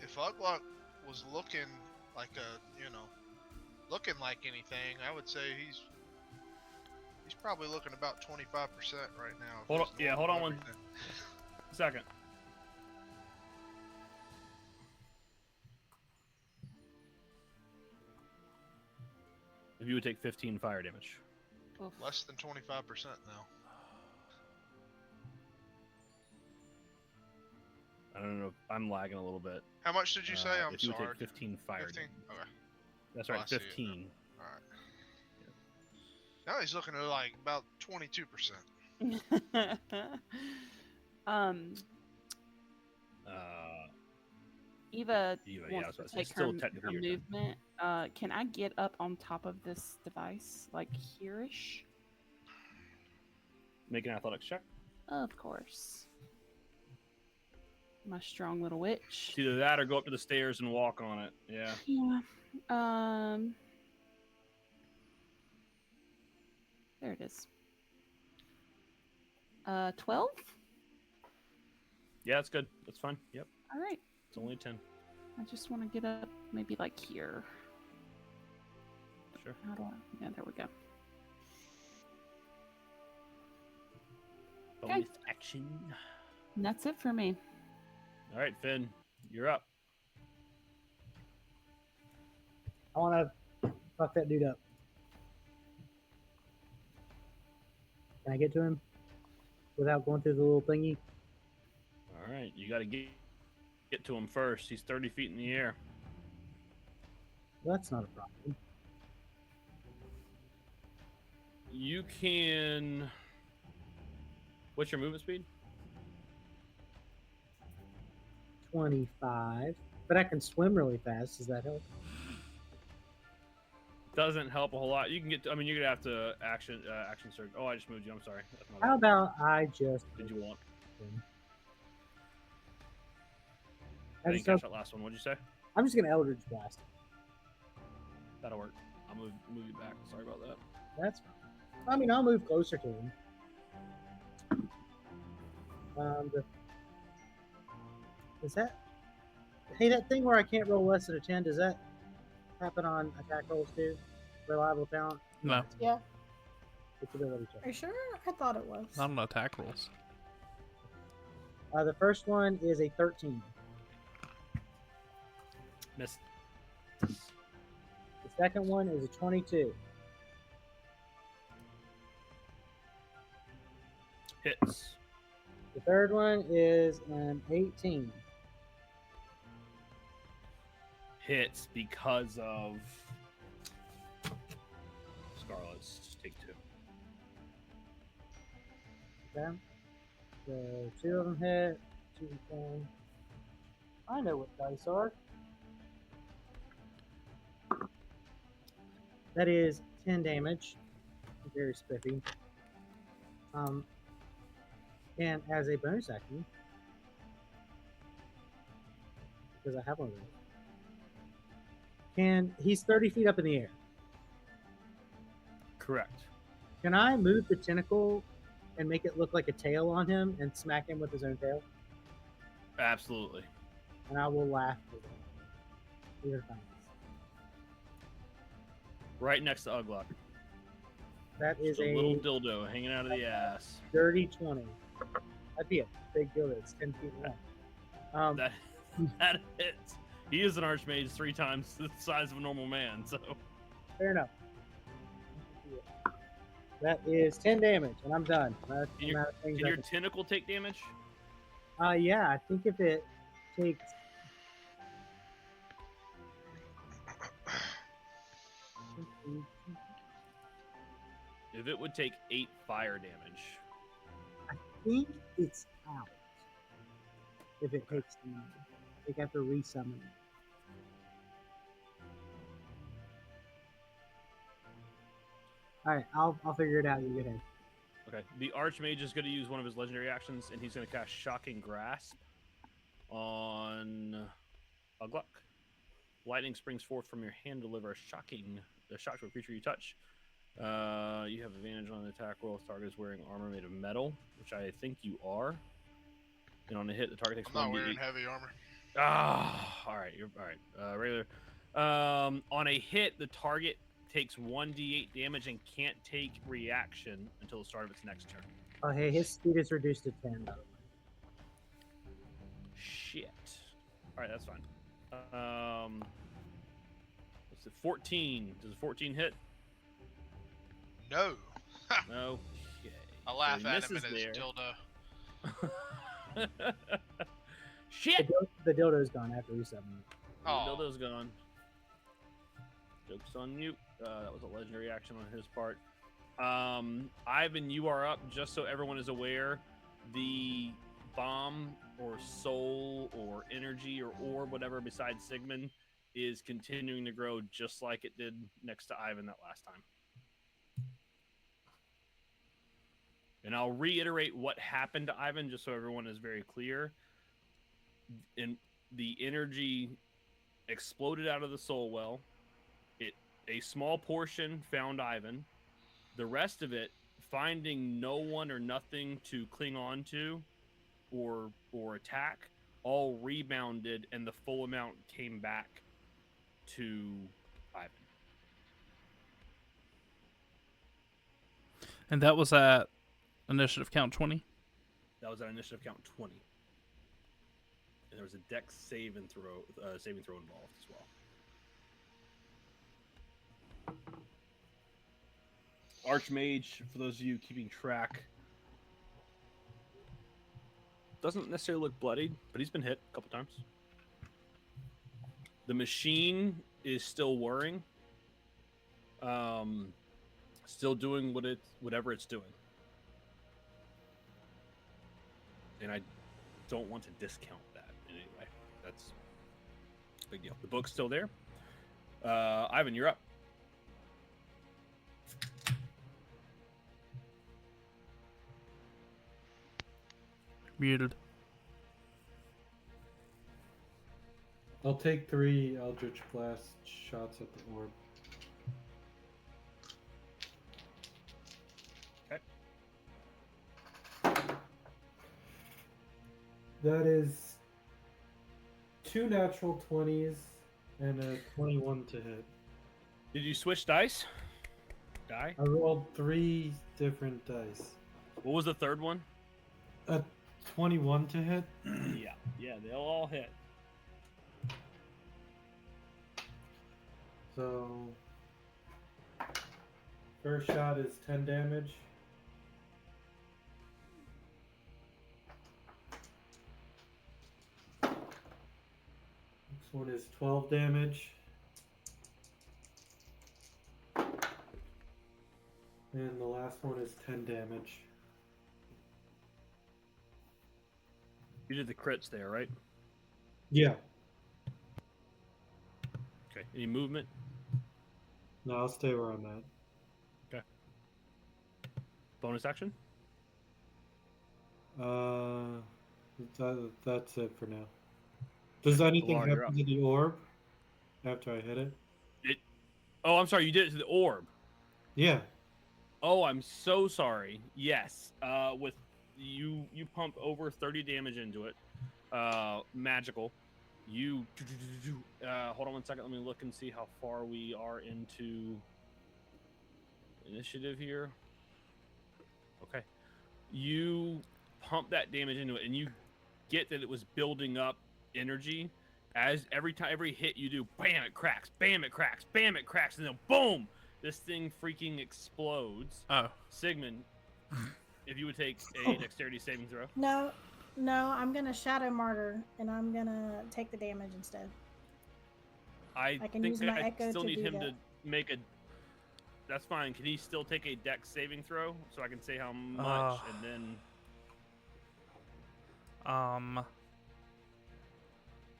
If Ugluck was looking like looking like anything, I would say he's probably looking about 25% right now. Hold on one second. If you would take 15 fire damage. Oof. Less than 25% now. I don't know. I'm lagging a little bit. How much did you say? I'm if you sorry. would take 15 fire 15? damage. Okay. That's Oh, right, I see it 15. All right. Now he's looking at like about 22%. Eva yeah, I wants was to about to say, take still her technically your turn. movement. Can I get up on top of this device, like here-ish? Make an athletics check. Of course. My strong little witch. It's either that or go up to the stairs and walk on it. Yeah. Yeah. There it is. 12? Yeah, that's good. That's fine. Yep. All right. It's only 10. I just want to get up maybe like here. Sure. How do I? Yeah, there we go. Bonus action. And that's it for me. All right, Finn, you're up. I want to fuck that dude up. Can I get to him without going through the little thingy? All right, you got to get to him first. He's 30 feet in the air. Well, that's not a problem. You can. What's your movement speed? 25. But I can swim really fast. Does that help? Doesn't help a whole lot. You can get. You're gonna have to action surge. Oh, I just moved you. I'm sorry. That's my How bad. about I just... Did you want? I I just didn't catch that last one. What'd you say? I'm just going to Eldritch Blast. That'll work. I'll move you back. Sorry about that. That's fine. I mean, I'll move closer to him. Is that... Hey, that thing where I can't roll less than a 10, does that happen on attack rolls too? Reliable talent? No. Yeah. It's ability Are check. you sure? I thought it was. Not on attack rolls. The first one is a 13. Miss. The second one is a 22. Hits. The third one is an 18. Hits because of Scarlet's. Just take 2. Okay. So 2 of them hit. 2 of them. I know what dice are. That is 10 damage. Very spiffy. And as a bonus action, because I have one of those, he's 30 feet up in the air. Correct. Can I move the tentacle and make it look like a tail on him and smack him with his own tail? Absolutely. And I will laugh for that. Either times. Right next to Uglock. That is Just a a little dildo hanging out of the ass. dirty 20. That'd be a big dildo. It's 10 feet long. That hits. He is an Archmage 3 times the size of a normal man, so. Fair enough. That is 10 damage, and I'm done. That's the amount of things Can I your tentacle take damage? yeah, I think if it takes. If it would take 8 fire damage. I think it's out. If it takes damage. I think I have to resummon it. Alright, I'll figure it out. You get ahead. Okay. The Archmage is going to use one of his legendary actions, and he's going to cast Shocking Grasp on Ugluck. Lightning springs forth from your hand to deliver a shock to a creature you touch. You have advantage on the attack roll if the target is wearing armor made of metal, which I think you are. And on the hit, the target takes I'm not 1d8. wearing heavy armor. All right. You're all right. Regular. On a hit, the target takes 1d8 damage and can't take reaction until the start of its next turn. Oh, hey, his speed is reduced to 10, by the way. Shit. All right, that's fine. What's it? 14. Does a 14 hit? No. No. Okay. I laugh So he at him misses and his there. dildo. Shit. The dildo's gone after resummoning. Oh. The dildo's gone. Joke's on you. That was a legendary action on his part. Ivan, you are up. Just so everyone is aware, the bomb or soul or energy or orb, whatever besides Sigmund, is continuing to grow just like it did next to Ivan that last time. And I'll reiterate what happened to Ivan just so everyone is very clear. And the energy exploded out of the soul well. A small portion found Ivan. The rest of it, finding no one or nothing to cling on to or attack, all rebounded, and the full amount came back to Ivan. And that was at initiative count 20? That was at initiative count 20. And there was a dex saving throw involved as well. Archmage, for those of you keeping track, doesn't necessarily look bloodied, but he's been hit a couple times. The machine is still whirring, still doing whatever it's doing, and I don't want to discount that in any way. That's a big deal. The book's still there. Ivan, you're up. Muted. I'll take 3 Eldritch Blast shots at the orb. Okay. That is 2 natural 20s and a 21 to hit. Did you switch dice? Die? I rolled 3 different dice. What was the third one? A 21 to hit. Yeah, they'll all hit. So first shot is 10 damage. Next one is 12 damage. And the last one is 10 damage. You did the crits there, right? Yeah. Okay. Any movement? No, I'll stay where I'm at. Bonus action? That's it for now. Does anything Valar, you're happen up. to the orb after I hit it? Oh, I'm sorry. You did it to the orb. Yeah. Oh, I'm so sorry. Yes. With you pump over 30 damage into it. Magical. You hold on one second. Let me look and see how far we are into initiative here. Okay. You pump that damage into it, and you get that it was building up energy. As every hit you do, bam, it cracks, bam, it cracks, bam, it cracks, and then boom, this thing freaking explodes. Oh. Sigmund, if you would take a dexterity saving throw. No, I'm gonna Shadow Martyr, and I'm gonna take the damage instead. I can think use my I echo still to need do him that. to make a. That's fine. Can he still take a dex saving throw so I can say how much and then?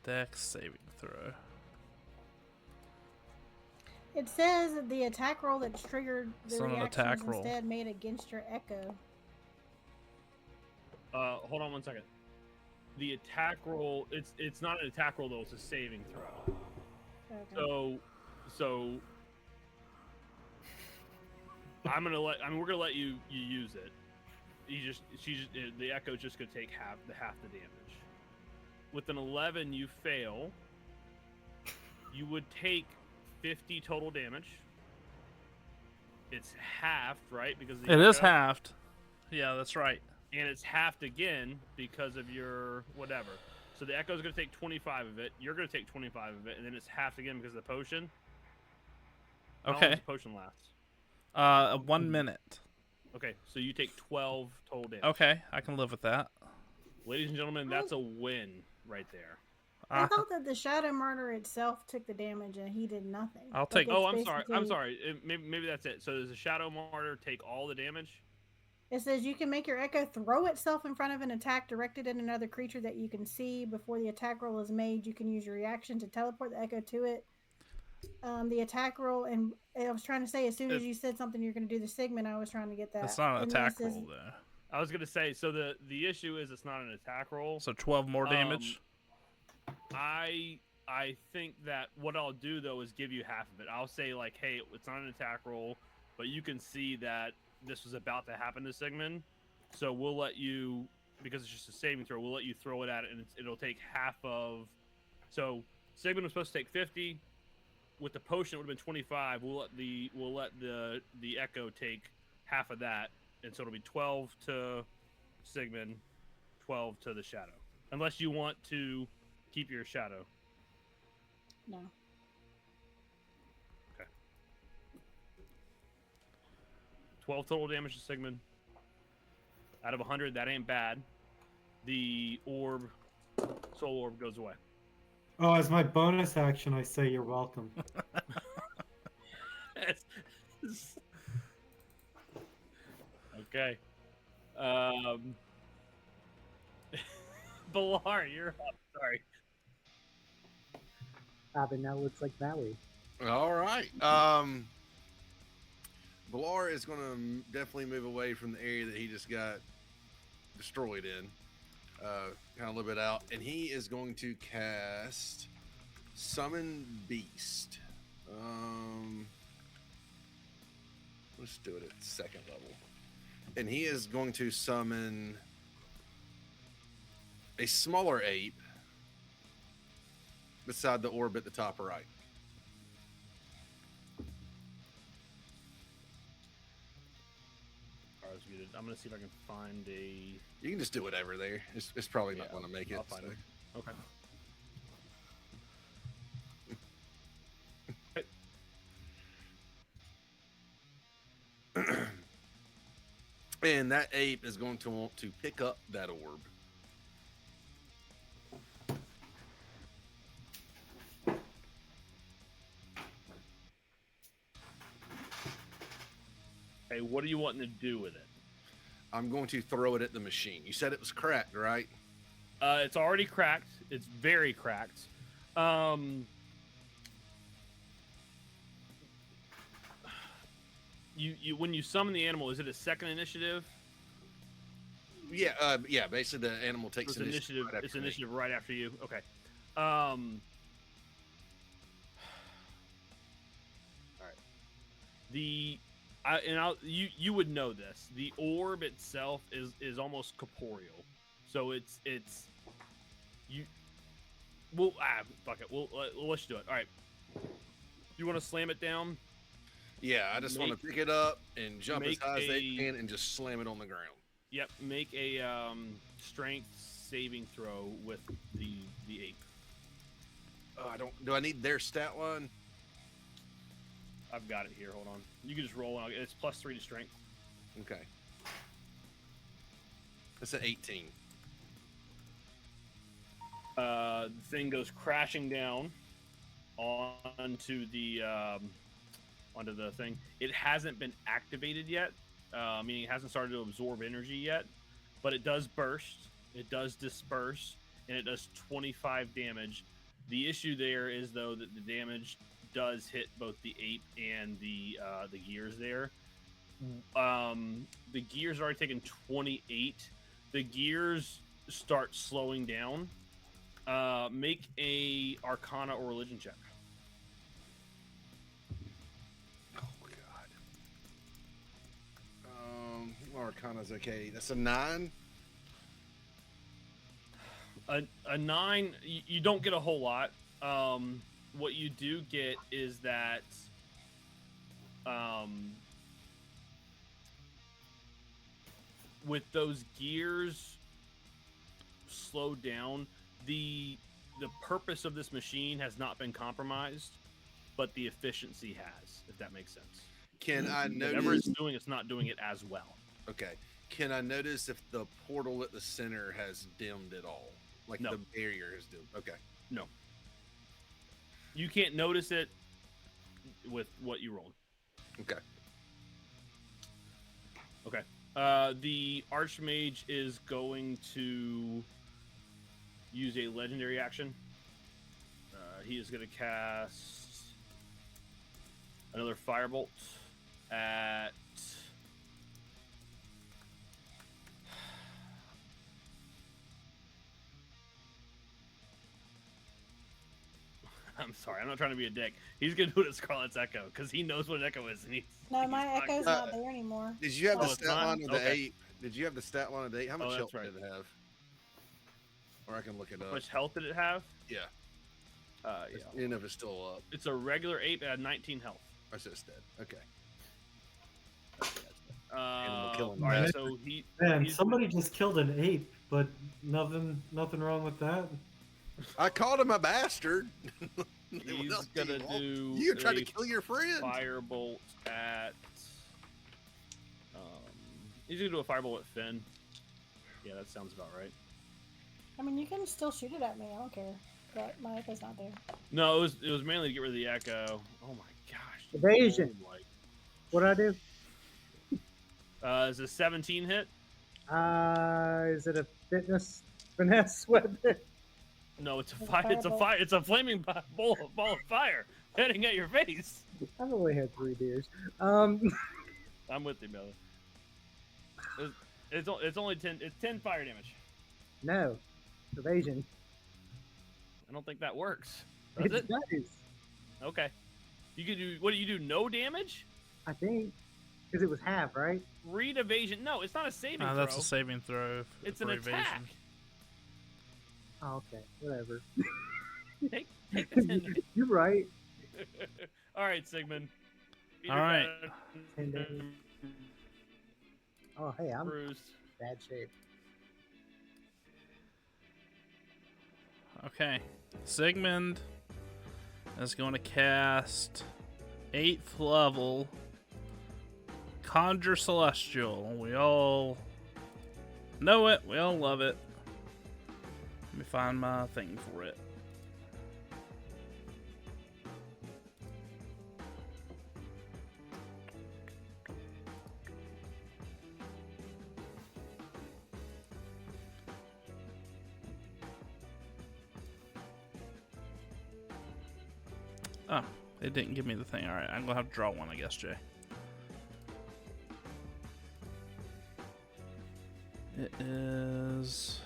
Dex saving throw. It says the attack roll that's triggered It's the not an reactions attack roll. instead made against your echo. Hold on one second. The attack roll. It's not an attack roll though. It's a saving throw. Okay. So. We're gonna let you use it. The echo's just gonna take half the damage. With an 11, you fail. You would take 50 total damage. It's halved, right? Because of the It is echo. halved. Yeah, that's right. And it's halved again because of your whatever. So the echo's gonna take 25 of it. You're gonna take 25 of it, and then it's halved again because of the potion. How long Okay. does the potion last? 1 minute. Okay, so you take 12 total damage. Okay, I can live with that. Ladies and gentlemen, that's a win right there. I thought that the Shadow Martyr itself took the damage and he did nothing. I'll take- Oh, I'm sorry. Maybe that's it. So does the Shadow Martyr take all the damage? It says you can make your echo throw itself in front of an attack directed at another creature that you can see before the attack roll is made. You can use your reaction to teleport the echo to it. The attack roll, and I was trying to say as soon as you said something you're going to do the Sigmund, I was trying to get that. It's not an And then it attack says- roll, though. I was gonna say. So the issue is it's not an attack roll. So 12 more damage? I think that what I'll do though is give you half of it. I'll say like, hey, it's not an attack roll, but you can see that this was about to happen to Sigmund, so we'll let you, because it's just a saving throw, we'll let you throw it at it, and it'll take half of. So Sigmund was supposed to take 50. With the potion, it would have been 25. We'll let the echo take half of that, and so it'll be 12 to Sigmund, 12 to the shadow, unless you want to keep your shadow. No. Okay. 12 total damage to Sigmund. Out of 100, that ain't bad. The orb, soul orb, goes away. Oh, as my bonus action, I say you're welcome. Okay. Balar, you're up. Sorry. But now looks like Valley. All right. Balar is going to definitely move away from the area that he just got destroyed in. Kind of a little bit out. And he is going to cast Summon Beast. Let's do it at second level. And he is going to summon a smaller ape beside the orb at the top right. Alright, it's muted. I'm gonna see if I can find a. You can just do whatever there. It's probably not Yeah, going to make it. I'll find so. it. Okay. And that ape is going to want to pick up that orb. Hey, what are you wanting to do with it? I'm going to throw it at the machine. You said it was cracked, right? It's already cracked. It's very cracked. You when you summon the animal, is it a second initiative? Yeah. Basically, the animal takes It's initiative. Right It's after me. initiative right after you. Okay. All right. You would know this. The orb itself is almost corporeal, so it's you. Well, fuck it. Let's do it. All right. You want to slam it down? Yeah, I just want to pick it up and jump as make high as they a- can and just slam it on the ground. Yep. Make a strength saving throw with the ape. Oh, do I need their stat line? I've got it here. Hold on. You can just roll. And it's +3 to strength. Okay. It's an 18. The thing goes crashing down onto the thing. It hasn't been activated yet, meaning it hasn't started to absorb energy yet, but it does burst, it does disperse, and it does 25 damage. The issue there is, though, that the damage does hit both the ape and the gears there. The gears are already taken 28. The gears start slowing down. Make a Arcana or Religion check. Oh God. Arcana's okay. That's a 9. A 9. You don't get a whole lot. What you do get is that with those gears slowed down, the purpose of this machine has not been compromised, but the efficiency has, if that makes sense. Can I Whatever notice? it's doing, it's not doing it as well. Okay. Can I notice if the portal at the center has dimmed at all? Like No. the barrier has dimmed. Okay. No. You can't notice it with what you rolled. Okay. Okay. The Arch Mage is going to use a legendary action. He is going to cast another Firebolt at... I'm sorry, I'm not trying to be a dick. He's going to do it at Scarlet's Echo, because he knows what an Echo is. And No, my he's echo's not there anymore. Did you have the Oh, it's stat not? line of the Okay. 8? Did you have the stat line of the 8? How much that's health right. did it have? Or I can look it How up. much health did it have? Yeah. Yeah. Even if it's still up. It's a regular ape at 19 health. I said it's dead. Okay. All killing right, that. so Man, he's- somebody just killed an ape, but nothing wrong with that. I called him a bastard. He's What else do gonna you want? do You tried to a kill your friend. Firebolt at. He's gonna do a firebolt at Finn. Yeah, that sounds about right. I mean, you can still shoot it at me. I don't care. But my echo's not there. No, it was mainly to get rid of the echo. Oh my gosh. Evasion. Oh, like, What do I do? is a 17 hit? Is it a finesse weapon? No, it's a It's a fire. It's a firebolt. fire. It's a flaming ball of fire heading at your face. I've only had 3 beers. I'm with you, brother. It's only 10. It's 10 fire damage. No. Evasion. I don't think that works. Does It it? does. Okay. You can do. What do you do? No damage? I think. Because it was half, right? Read evasion. No, it's not a saving throw. That's a saving throw. It's for an evasion. attack. Oh, okay. Whatever. Take the 10. You're right. All right, Sigmund. All right. 10 damage. Oh, hey, I'm Bruised. bad shape. Okay. Sigmund is going to cast 8th level Conjure Celestial. We all know it. We all love it. Let me find my thing for it. Oh, it didn't give me the thing. Alright, I'm gonna have to draw one, I guess, Jay. It is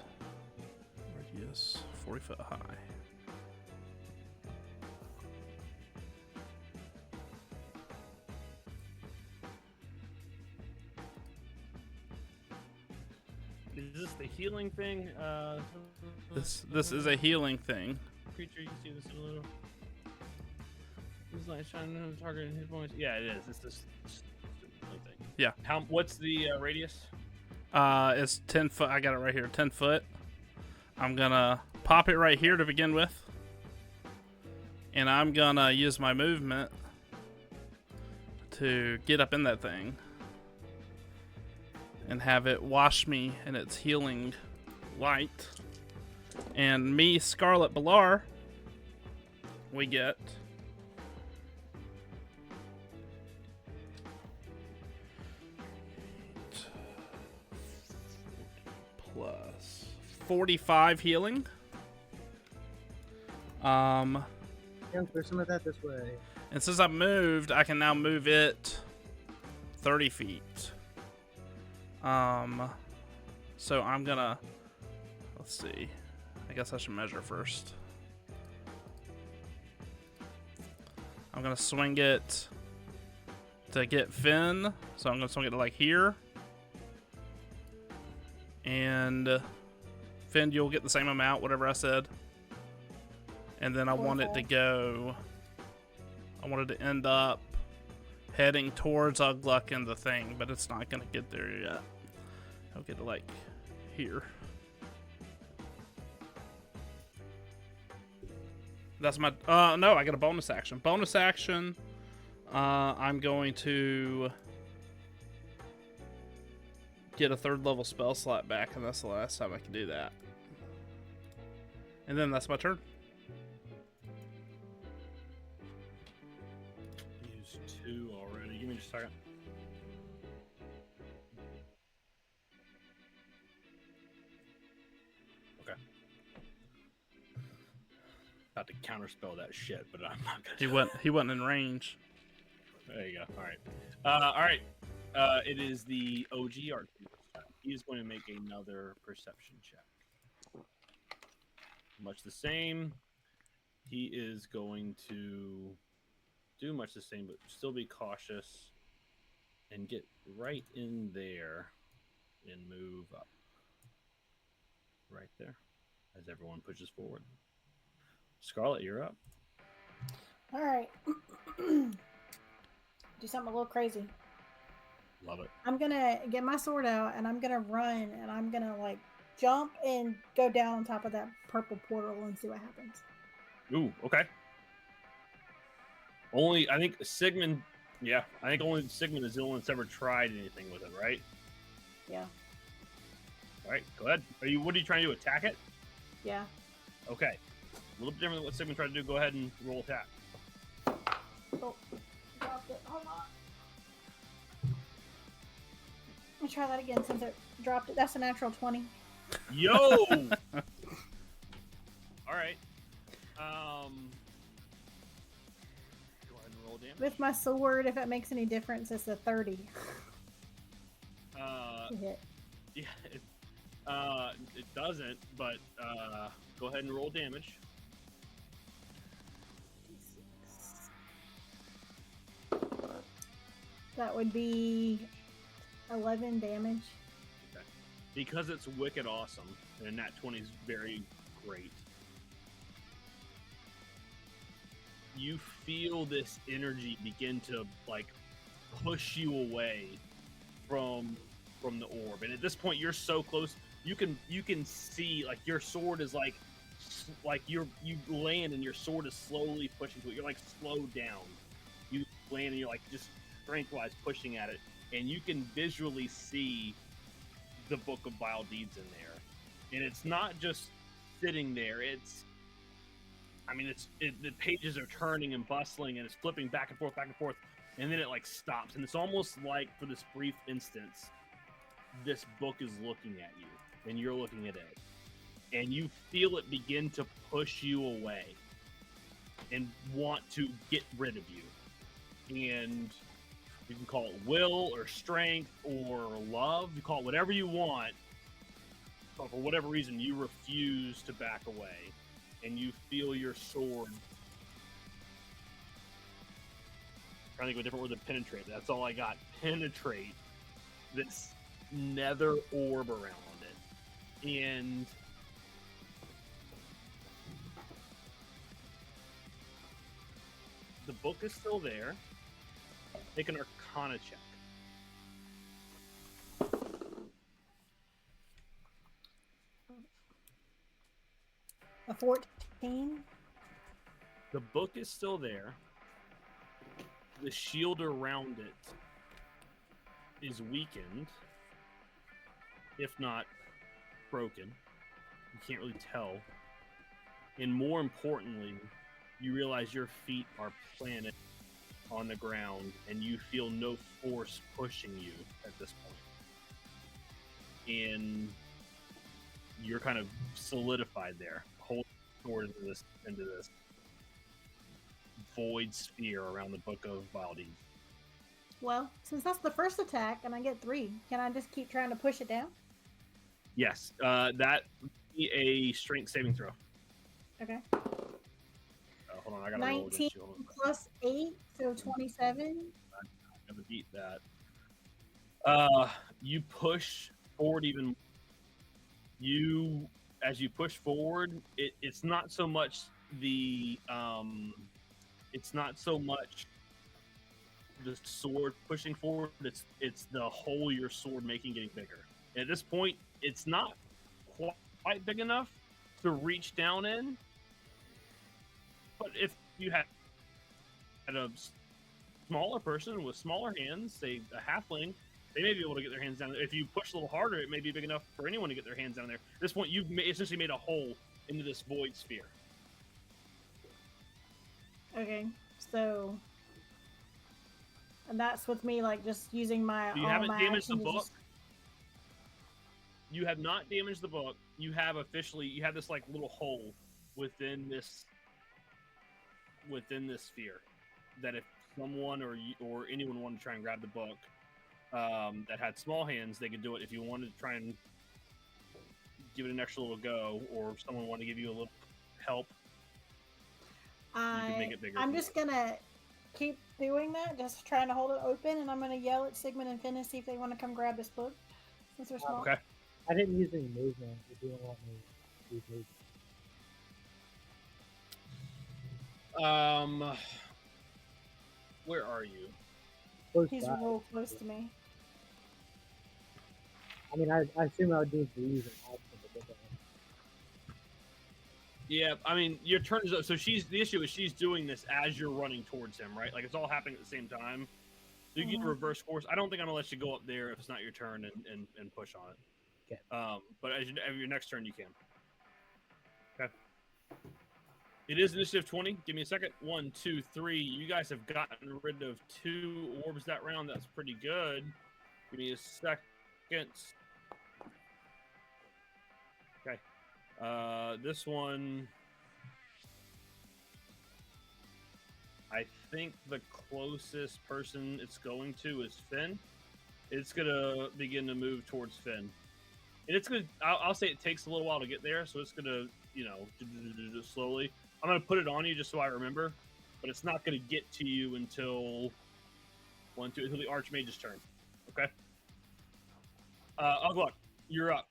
radius 40 foot high. Is this the healing thing? This is a healing thing. Creature, you see this in a little. This light shining on the target and hit points. Yeah, it is. It's this healing thing. Yeah. What's the radius? It's 10 foot. I got it right here. 10 foot. I'm gonna pop it right here to begin with. And I'm gonna use my movement to get up in that thing and have it wash me in its healing light. And me, Scarlet Balar, we get plus 45 healing. There's some of that this way. And since I've moved, I can now move it 30 feet. So I'm gonna, let's see. I guess I should measure first. I'm gonna swing it to get Finn. So I'm gonna swing it to like here. And Finn, you'll get the same amount, whatever I said. And then I want it to go, I wanted to end up heading towards Ugluck and the thing, but it's not gonna get there yet. I'll get to like here. That's my, no, I got a bonus action. Bonus action, I'm going to get a 3rd level spell slot back, and that's the last time I can do that. And then that's my turn. Use 2 already. Give me just a second. Okay. About to counterspell that shit, but I'm not gonna. He wasn't in range. There you go. All right. All right. It is the OG Arch Mage. He is going to make another perception check. Much the same. He is going to do much the same, but still be cautious and get right in there and move up. Right there, as everyone pushes forward. Scarlet, you're up. All right. Do something a little crazy. Love it. I'm gonna get my sword out and I'm gonna run and I'm gonna like jump and go down on top of that purple portal and see what happens. Ooh, okay. I think Sigmund. Yeah, I think only Sigmund is the only one that's ever tried anything with it, right? Yeah. All right, go ahead. What are you trying to do? Attack it? Yeah. Okay. A little bit different than what Sigmund tried to do. Go ahead and roll attack. Oh, dropped it. Hold on. Let me try that again since it dropped it. That's a natural 20. Yo! All right. Go ahead and roll damage. With my sword, if it makes any difference, it's a 30. To hit. Yeah, it doesn't, but go ahead and roll damage. That would be 11 damage. Okay. Because it's wicked awesome, and that 20 is very great. you feel this energy begin to like push you away from the orb, and at this point you're so close you can see like your sword is like you land and your sword is slowly pushing to it. You're like slowed down. You land and you're like just strength-wise pushing at it, and you can visually see the Book of Vile Deeds in there, and it's not just sitting there. The pages are turning and bustling, and it's flipping back and forth, and then it like stops, and it's almost like for this brief instance, this book is looking at you, and you're looking at it, and you feel it begin to push you away and want to get rid of you. And you can call it will or strength or love. You call it whatever you want. But for whatever reason, you refuse to back away. And you feel your sword. I'm trying to think of a different word than penetrate. That's all I got. Penetrate this nether orb around it. And the book is still there. Make an Arcana check. A 14. The book is still there. The shield around it is weakened, if not broken. You can't really tell. And more importantly, you realize your feet are planted on the ground, and you feel no force pushing you at this point. And you're kind of solidified there, holding sword into this void sphere around the Book of Vile Deeds. Well, since that's the first attack and I get 3, can I just keep trying to push it down? Yes, that would be a strength saving throw. Okay. Hold on, I gotta roll 19 plus 8, so 27. I'm gonna beat that. You push forward even. As you push forward, it's not so much the sword pushing forward. It's the hole your sword making getting bigger. And at this point, it's not quite big enough to reach down in. But if you had a smaller person with smaller hands, say a halfling, they may be able to get their hands down there. If you push a little harder, it may be big enough for anyone to get their hands down there. At this point, you've essentially made a hole into this void sphere. Okay, so... And that's with me, like, just using my... So you haven't damaged the book? You have not damaged the book. You have this, like, little hole within this sphere, that if someone or anyone wanted to try and grab the book that had small hands, they could do it. If you wanted to try and give it an extra little go, or if someone wanted to give you a little help, you can make it bigger. I'm just gonna keep doing that, just trying to hold it open, and I'm gonna yell at Sigmund and Finn, see if they want to come grab this book since they're small. Okay. I didn't use any movement. It didn't want me to use movement. Where are you? He's real close to me. I mean, I assume I would need to use an action to get that. Yeah, I mean, your turn is up. So the issue is she's doing this as you're running towards him, right? Like, it's all happening at the same time. So you get reverse course. I don't think I'm going to let you go up there if it's not your turn and push on it. Okay. But as your next turn, you can. Okay. It is initiative 20. Give me a second. 1, 2, 3. You guys have gotten rid of 2 orbs that round. That's pretty good. Give me a second. Okay. This one, I think the closest person it's going to is Finn. It's going to begin to move towards Finn. And it's going to, I'll say it takes a little while to get there, so it's going to, slowly. I'm going to put it on you just so I remember, but it's not going to get to you until the Arch Mage's turn. Okay? Ugluck, you're up.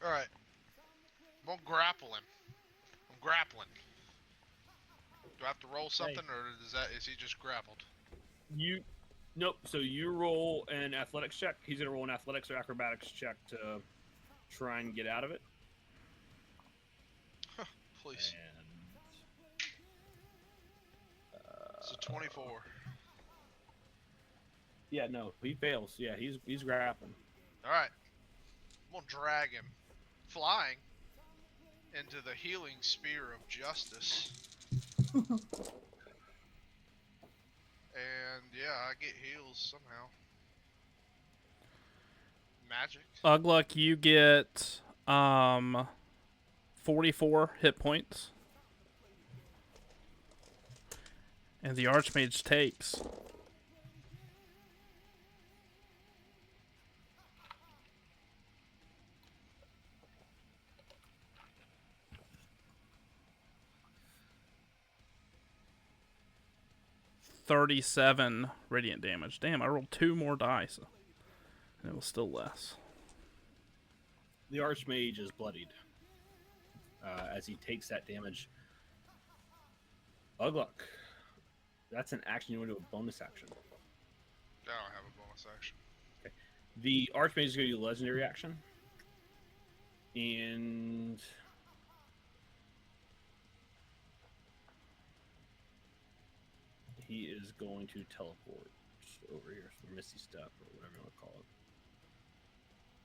All right. I'm gonna grapple him. I'm grappling. Do I have to roll something, or is he just grappled? Nope. So you roll an athletics check. He's gonna roll an athletics or acrobatics check to try and get out of it. Please. And It's a 24. yeah, no, he fails. Yeah, he's grappling. All right. I'm gonna drag him, flying, into the healing spear of justice. And yeah, I get heals somehow. Magic. Ugluck, you get 44 hit points. And the Archmage takes 37 radiant damage. Damn, I rolled 2 more dice. And it was still less. The Arch Mage is bloodied as he takes that damage. Ugluck, that's an action. You want to do a bonus action. I don't have a bonus action. Okay. The Arch Mage is going to do a legendary action. And he is going to teleport over here, so Misty Step or whatever you want to call it.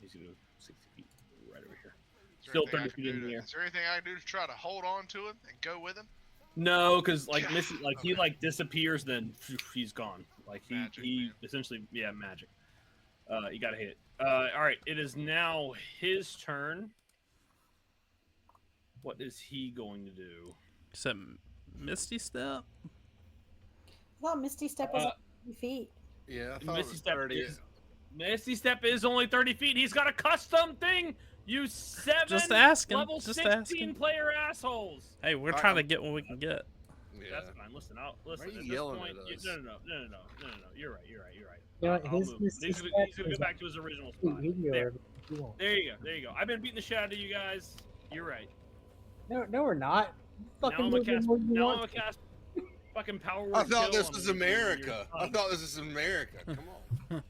He's going to 60 feet right over here. Still 30 feet in the air. Is there anything I can do to try to hold on to him and go with him? No, because like Misty, like he like disappears, then he's gone. Like he essentially magic. You gotta hit it. All right, it is now his turn. What is he going to do? Except Misty Step? I thought Misty Step was 30 feet. Yeah, I thought it was 30. Misty Step is only 30 feet. He's got a custom thing. You Just asking. level Just 16 asking. player assholes. Hey, we're trying to get what we can get. Yeah. That's fine. Listen, listen. Why are you at yelling this point, at us? No. You're right. You know, I'll his move. Misty He's Step gonna is go back to his original spot. He can go wherever he wants. There you go. I've been beating the shit out of you guys. You're right. No, we're not. Now Fucking I'm move gonna cast. him where you Now I'm want. gonna cast fucking power word. I thought kill this on was you, and you're America. I done. thought this was America. Come on.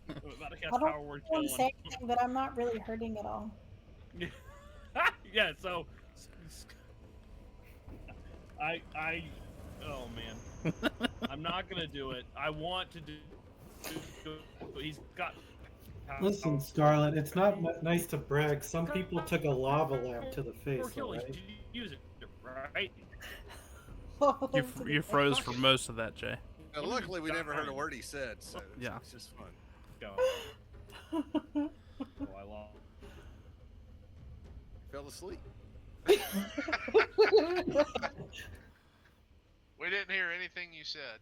I'm about to cast I don't power word want kill to on. say anything, but I'm not really hurting at all. Yeah. So. Oh man. I'm not gonna do it. I want to do but he's got. Listen, Scarlet, it's not nice to brag. Some people took a lava lamp to the face, Kill, alright? use it, right? You froze for most of that, Jay. Now, luckily, we never heard a word he said, so Yeah. it's just fun. Go. Oh, I lost. Fell asleep. We didn't hear anything you said.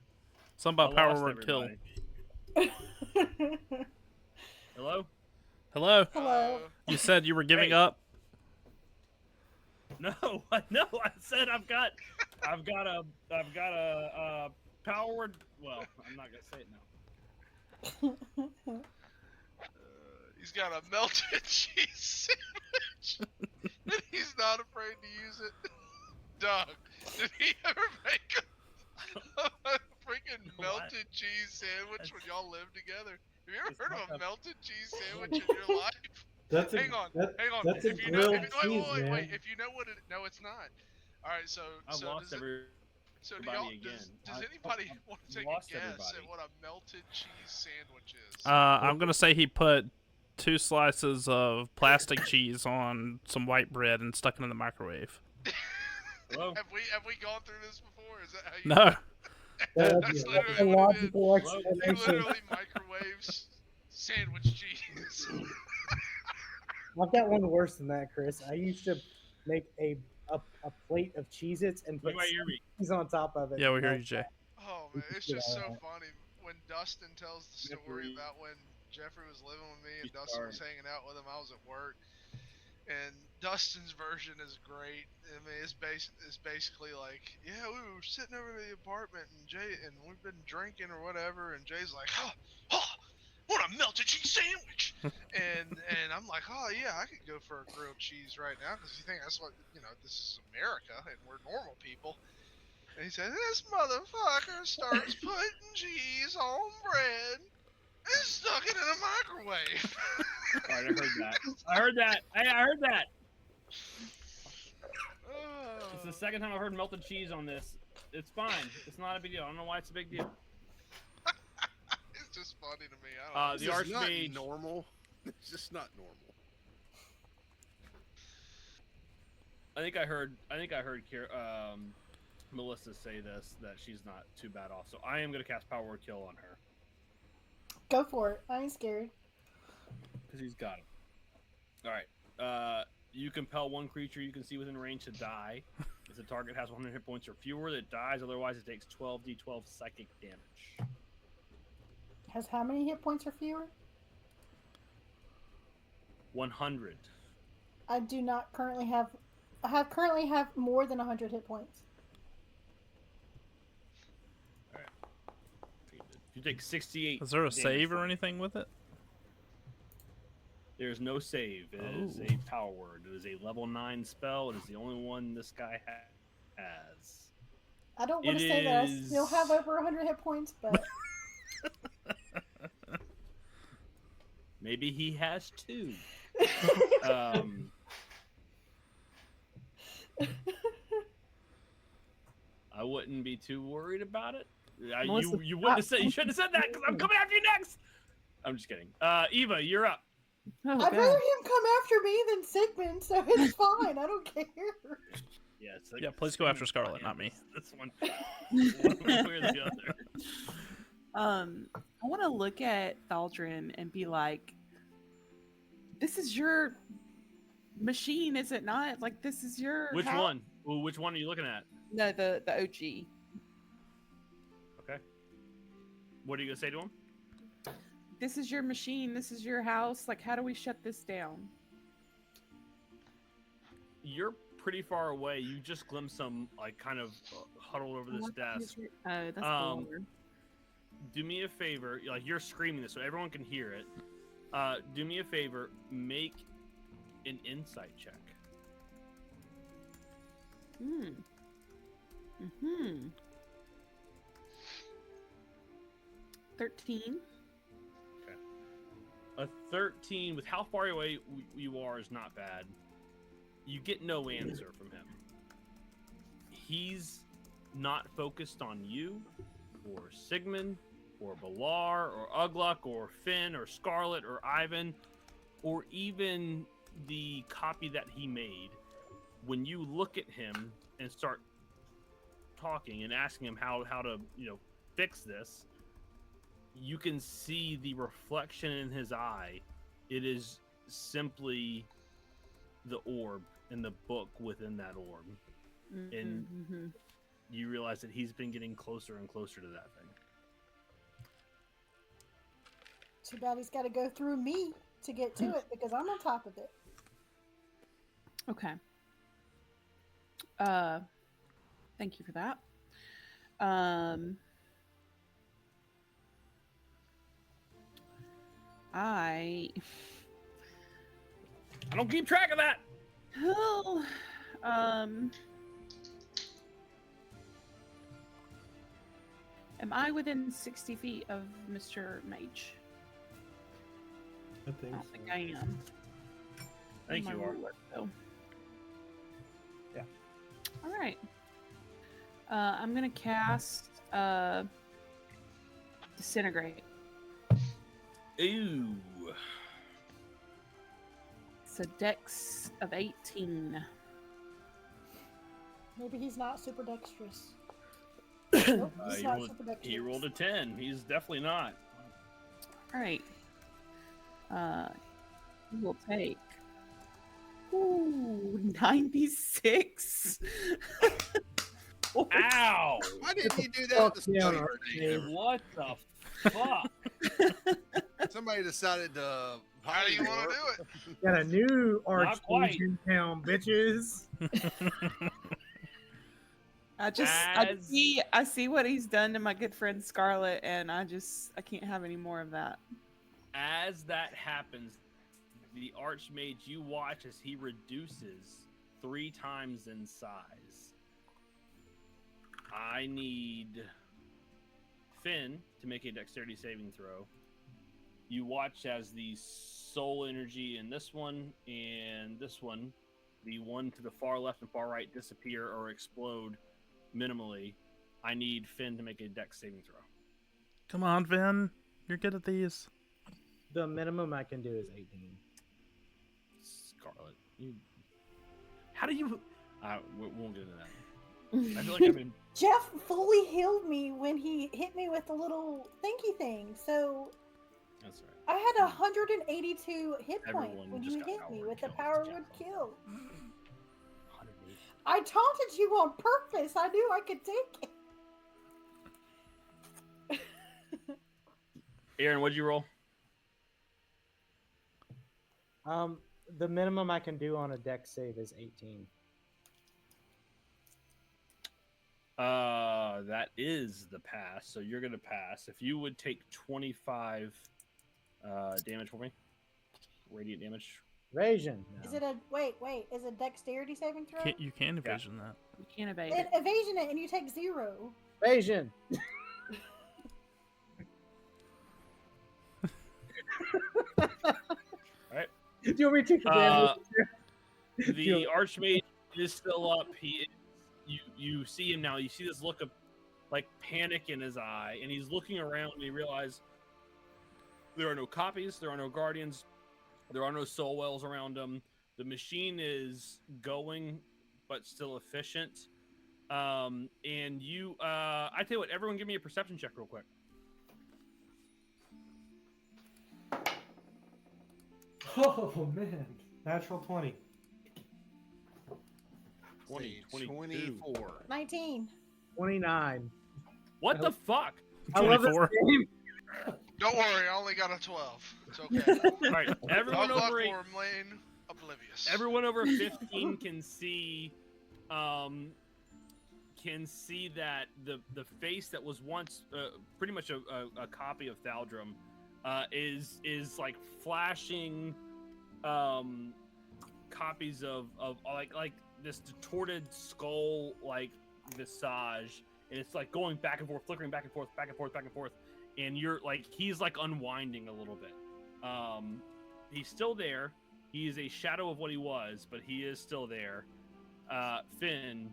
Something about I power lost word kill. everybody. Hello? Hello? Hello. You said you were giving Hey. up? No, no. I said I've got a power word. Well, I'm not gonna say it now. He's got a melted cheese sandwich, and he's not afraid to use it. Doug, did he ever make a freaking melted cheese sandwich when y'all lived together? Have you ever heard of a melted cheese sandwich in your life? That's Hang on. That's a If you know, grilled cheese, wait. man. If you know what it, no, it's not. All right, so I've so lost does it, everybody so do y'all, again. does I've anybody want to take a lost guess everybody. at what a melted cheese sandwich is? I'm going to say he put 2 slices of plastic cheese on some white bread and stuck it in the microwave. Hello? Have we gone through this before? Is that how you? No. That's a literally what it is. logical He explanation. literally microwaves sandwich cheese. I've got one worse than that, Chris. I used to make a plate of Cheez-Its and put You might hear me. cheese on top of it. Yeah, we hear you, Jay. Oh man, it's just so funny when Dustin tells the story about when Jeffrey was living with me and Dustin was hanging out with him. I was at work, and Dustin's version is great. I mean, it's basically like, yeah, we were sitting over at the apartment and we've been drinking or whatever, and Jay's like, want a melted cheese sandwich. and I'm like, oh yeah, I could go for a grilled cheese right now because you think that's what this is America and we're normal people. And he said, this motherfucker starts putting cheese on bread and stuck it in a microwave. All right, I heard that. I heard that. Hey, I heard that. It's the second time I've heard melted cheese on this. It's fine. It's not a big deal. I don't know why it's a big deal. It's just funny to me. I don't know. The Arch not Mage. normal. It's just not normal. I think I heard Melissa say this, that she's not too bad off. So I am gonna cast Power Word Kill on her Go for it. I ain't scared. because he's got him. All right. You compel one creature you can see within range to die. If the target has 100 hit points or fewer, it dies. Otherwise, it takes 12d12 psychic damage. Has how many hit points or fewer? 100. I do not currently have. I currently have more than 100 hit points. All right. You take 68. Is there a damage save from or it. anything with it? There's no save. It is Oh. a power word. It is a level 9 spell. It is the only one this guy has. I don't want to It say that I still is- have over 100 hit points, but Maybe he has 2. I wouldn't be too worried about it. Melissa, You wouldn't have said. You shouldn't have said that because I'm coming after you next. I'm just kidding. Eva, you're up. Oh, I'd God. rather him come after me than Sigmund, so it's fine. I don't care. Yeah, it's like Yeah, please go after Scarlet, not me. This one, one way or the other. I want to look at Thaldrin and be like, "This is your machine, is it not? Like, this is your Which house?" one? Well, which one are you looking at? No, the OG. Okay. What are you gonna say to him? This is your machine. This is your house. Like, how do we shut this down? You're pretty far away. You just glimpse him, like, kind of huddled over this desk. Oh, that's Um, cool. Do me a favor. Like, you're screaming this so everyone can hear it. Do me a favor. Make an insight check. Hmm. Mm-hmm. 13. A 13 with how far away you are is not bad. You get no answer from him. He's not focused on you, or Sigmund, or Balar, or Ugluk, or Finn, or Scarlet, or Ivan, or even the copy that he made. When you look at him and start talking and asking him how to fix this, you can see the reflection in his eye. It is simply the orb and the book within that orb. And Mm-hmm. you realize that he's been getting closer and closer to that thing. Too bad he's got to go through me to get to it because I'm on top of it. Okay. Thank you for that. I don't keep track of that. Well, am I within 60 feet of Mr. Mage? I think I don't so. think I am. I think My you are. ruler, though. Yeah. All right. I'm gonna cast Disintegrate. Ooh. It's a dex of 18. Maybe he's not super dexterous. Nope, he's not super dexterous. He rolled a 10. He's definitely not. All right. You will take 96. Ow! Why didn't you do that at the Fuck yeah, start? Arch Mage. What the fuck? Somebody decided to. How do you want to do it? Got a new Arch Not quite. Mage in town, bitches. I As- see what he's done to my good friend Scarlet, and I can't have any more of that. As that happens, the Arch Mage, you watch as he reduces 3 times in size. I need Finn to make a dexterity saving throw. You watch as the soul energy in this one and this one, the one to the far left and far right, disappear or explode minimally. I need Finn to make a dex saving throw. Come on, Vin. You're good at these. The minimum I can do is 18. Scarlet, how do you? We won't get into that. I feel like I'm in. Jeff fully healed me when he hit me with the little thinky thing. So That's right. I had 182 hit points Everyone when just you got hit power me word with the kill. power It's would Jeff. kill. 180. I taunted you on purpose. I knew I could take it. Aaron, what'd you roll? The minimum I can do on a dex save is 18. That is the pass. So you're gonna pass. If you would take 25 damage for me, radiant damage. Evasion. Is it a wait? Is it dexterity saving throw? You can evasion that. You can't evade Then it. evasion it and you take 0. Evasion. Alright. Do you want me to take the damage? The Archmage is still up. You see him now. You see this look of like panic in his eye, and he's looking around and he realizes there are no copies, there are no guardians, there are no soul wells around him. The machine is going, but still efficient. And you, I tell you what, everyone give me a perception check real quick. Oh man, natural 20. 20, 22. 24. 19. 29. What the fuck? I love this 24. game. Don't worry, I only got a 12. It's okay. All right, everyone Dog luck over will remain oblivious. everyone over 15 can see that the face that was once pretty much a copy of Thaldrum is like flashing copies of like this distorted skull like visage, and it's like going back and forth, flickering back and forth, back and forth, back and forth, and you're like he's like unwinding a little bit. He's still there. He is a shadow of what he was, but he is still there. Finn,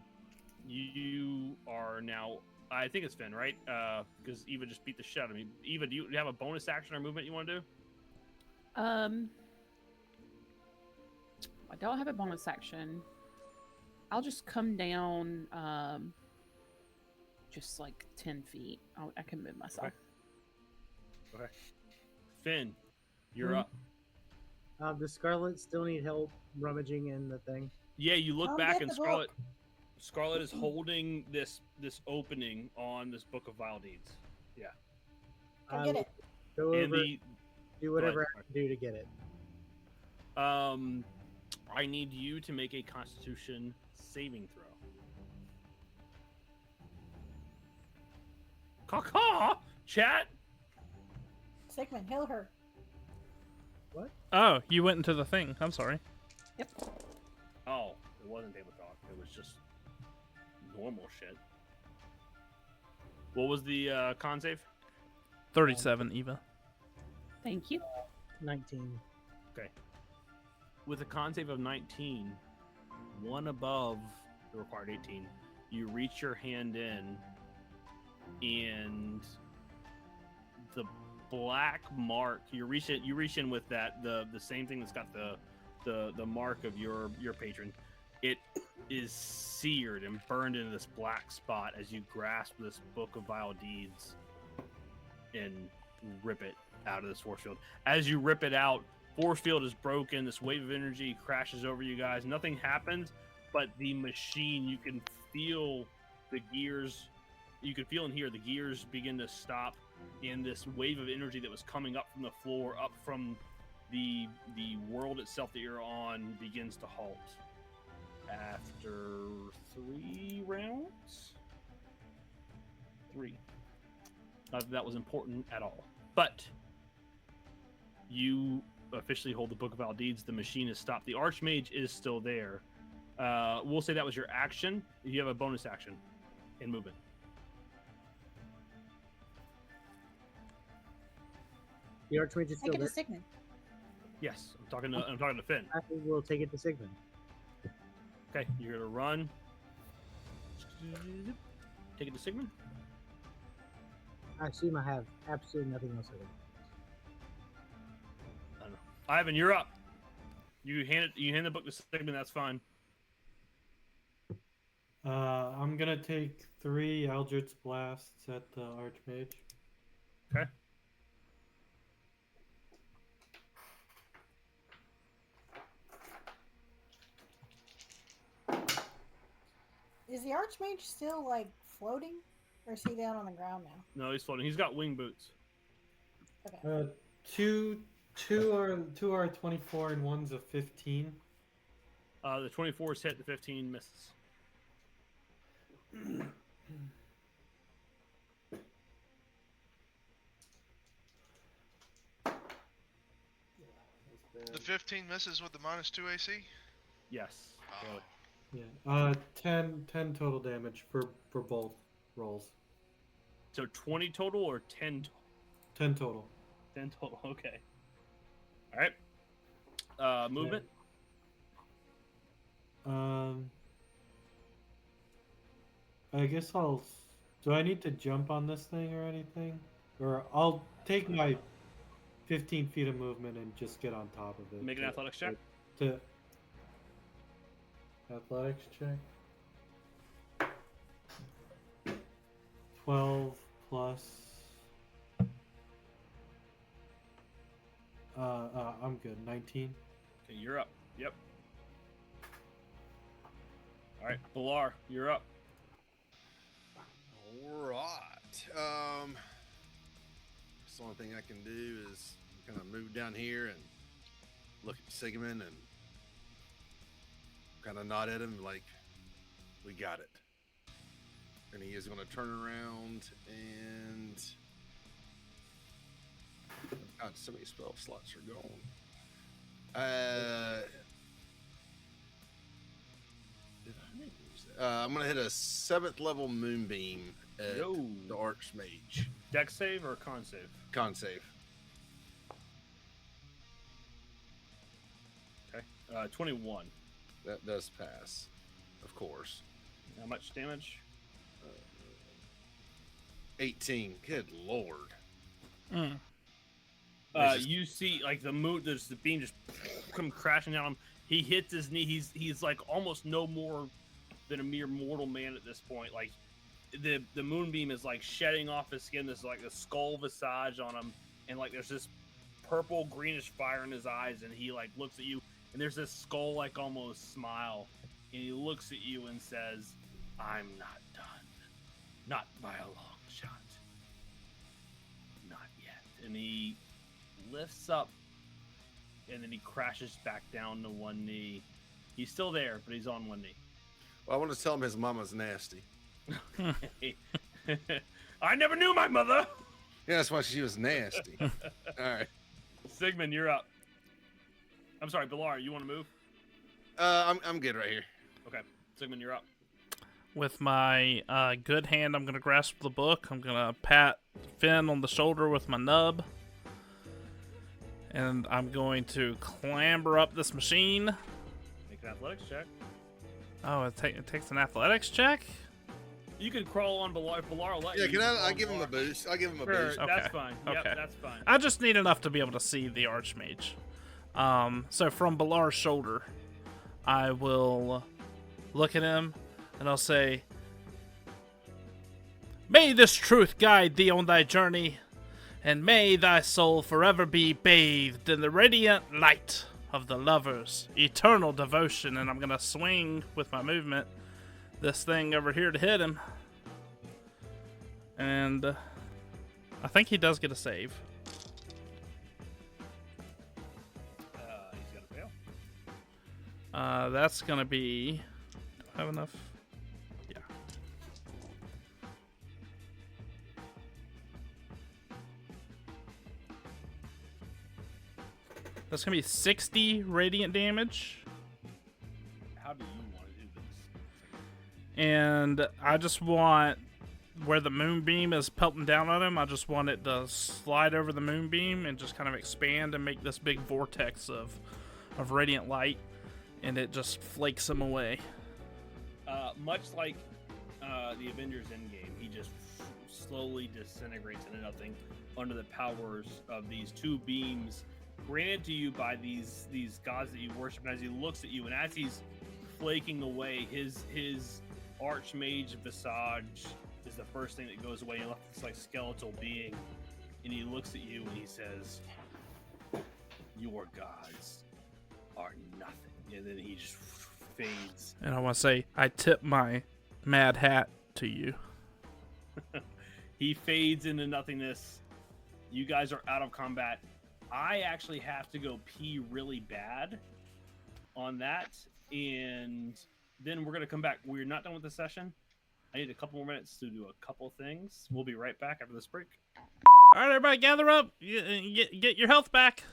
you are now. I think it's Finn, right? Because Eva just beat the shit out of me. Eva, do you have a bonus action or movement you want to do? I don't have a bonus action. I'll just come down just like 10 feet. I can move myself. Okay. Finn, you're up. Does Scarlet still need help rummaging in the thing? Yeah, you look Come back get and the Scarlet. Scarlet is holding this opening on this book of vile deeds. Yeah. Go I get will it. Go And over, the do whatever ahead. I can do to get it. I need you to make a Constitution saving throw. Caw-caw! Chat! Sigmund, heal her. Oh, you went into the thing. I'm sorry. Yep. Oh, it wasn't table talk. It was just normal shit. What was the con save? 37, Eva. Thank you. 19. With a con save of 19, one above the required 18, you reach your hand in, and the black mark you reach in with that the same thing that's got the mark of your patron. It is seared and burned into this black spot as you grasp this book of vile deeds and rip it out of this force field. As you rip it out, force field is broken. This wave of energy crashes over you guys. Nothing happens, but the machine, you can feel the gears. You can feel and hear the gears begin to stop, and this wave of energy that was coming up from the floor, up from the world itself that you're on, begins to halt. After 3 rounds? 3. Not that that was important at all. But you officially hold the Book of All Deeds. The machine is stopped. The Arch Mage is still there. We'll say that was your action. You have a bonus action in movement. The Archmage is still Take it there. to Sigmund. Yes, I'm talking to Finn. I will take it to Sigmund. Okay, you're gonna run. Take it to Sigmund. I assume I have absolutely nothing else to do. I don't know. Ivan, you're up. You hand the book to Sigmund. That's fine. I'm gonna take 3 Eldritch Blasts at the Archmage. Okay. Is the Archmage still like floating, or is he down on the ground now? No, he's floating. He's got wing boots. Okay. Two are 24 and one's a 15. The 24's hit. The 15 misses. The 15 misses with the -2 AC. Yes. Oh. Really. Yeah. 10 total damage for both rolls. So 20 total or 10? 10 total. 10 total. Okay. All right. Movement. I guess I'll. Do I need to jump on this thing or anything? Or I'll take my 15 feet of movement and just get on top of it. Make an athletics check. To athletics check. 12 plus. I'm good. 19. Okay, you're up. Yep. All right, Bilar, you're up. All right. The only thing I can do is kind of move down here and look at Sigmund and kind of nod at him like, we got it. And he is going to turn around and... God, so many spell slots are gone. I'm going to hit a 7th level Moonbeam at Yo. the Arch Mage. Dex save or con save? Con save. Okay. 21. That does pass, of course. How much damage? 18. Good lord. You see, like the moon, there's the beam just come crashing down on him. He hits his knee. He's like almost no more than a mere mortal man at this point. Like the moonbeam is like shedding off his skin. There's like a skull visage on him, and like there's this purple greenish fire in his eyes. And he like looks at you, and there's this skull like almost smile, and he looks at you and says, "I'm not done, not by a long shot, not yet." And he lifts up, and then he crashes back down to one knee. He's still there, but he's on one knee. Well, I want to tell him his mama's nasty. I never knew my mother. Yeah, that's why she was nasty. All right. Sigmund, you're up. I'm sorry, Bilar, you want to move? I'm good right here. Okay, Sigmund, you're up. With my good hand, I'm going to grasp the book. I'm going to pat Finn on the shoulder with my nub. And I'm going to clamber up this machine. Make an athletics check. Oh, it takes an athletics check? You can crawl on Bilar. If Bilar will let Yeah, you. can I give him a boost? I'll give him a Sure, boost. Okay, that's fine. Yep, okay. that's fine. I just need enough to be able to see the Archmage. So from Bilar's shoulder, I will look at him and I'll say, "May this truth guide thee on thy journey, and may thy soul forever be bathed in the radiant light of the lover's eternal devotion." And I'm going to swing with my movement this thing over here to hit him. And I think he does get a save. He's got to fail. That's going to be... Do I have enough? Yeah. That's gonna be 60 radiant damage. How do you want to do this? And I just want where the moonbeam is pelting down on him, I just want it to slide over the moonbeam and just kind of expand and make this big vortex of radiant light, and it just flakes him away. Much like the Avengers Endgame, he just slowly disintegrates into nothing under the powers of these two beams granted to you by these gods that you worship. And as he looks at you, and as he's flaking away, his Arch Mage visage is the first thing that goes away. He left this like skeletal being, and he looks at you and he says, "Your gods are nothing." And then he just fades. And I want to say, I tip my mad hat to you. He fades into nothingness. You guys are out of combat. I actually have to go pee really bad on that, and then we're gonna come back. We're not done with the session. I need a couple more minutes to do a couple things. We'll be right back after this break. All right, everybody, gather up. Get your health back.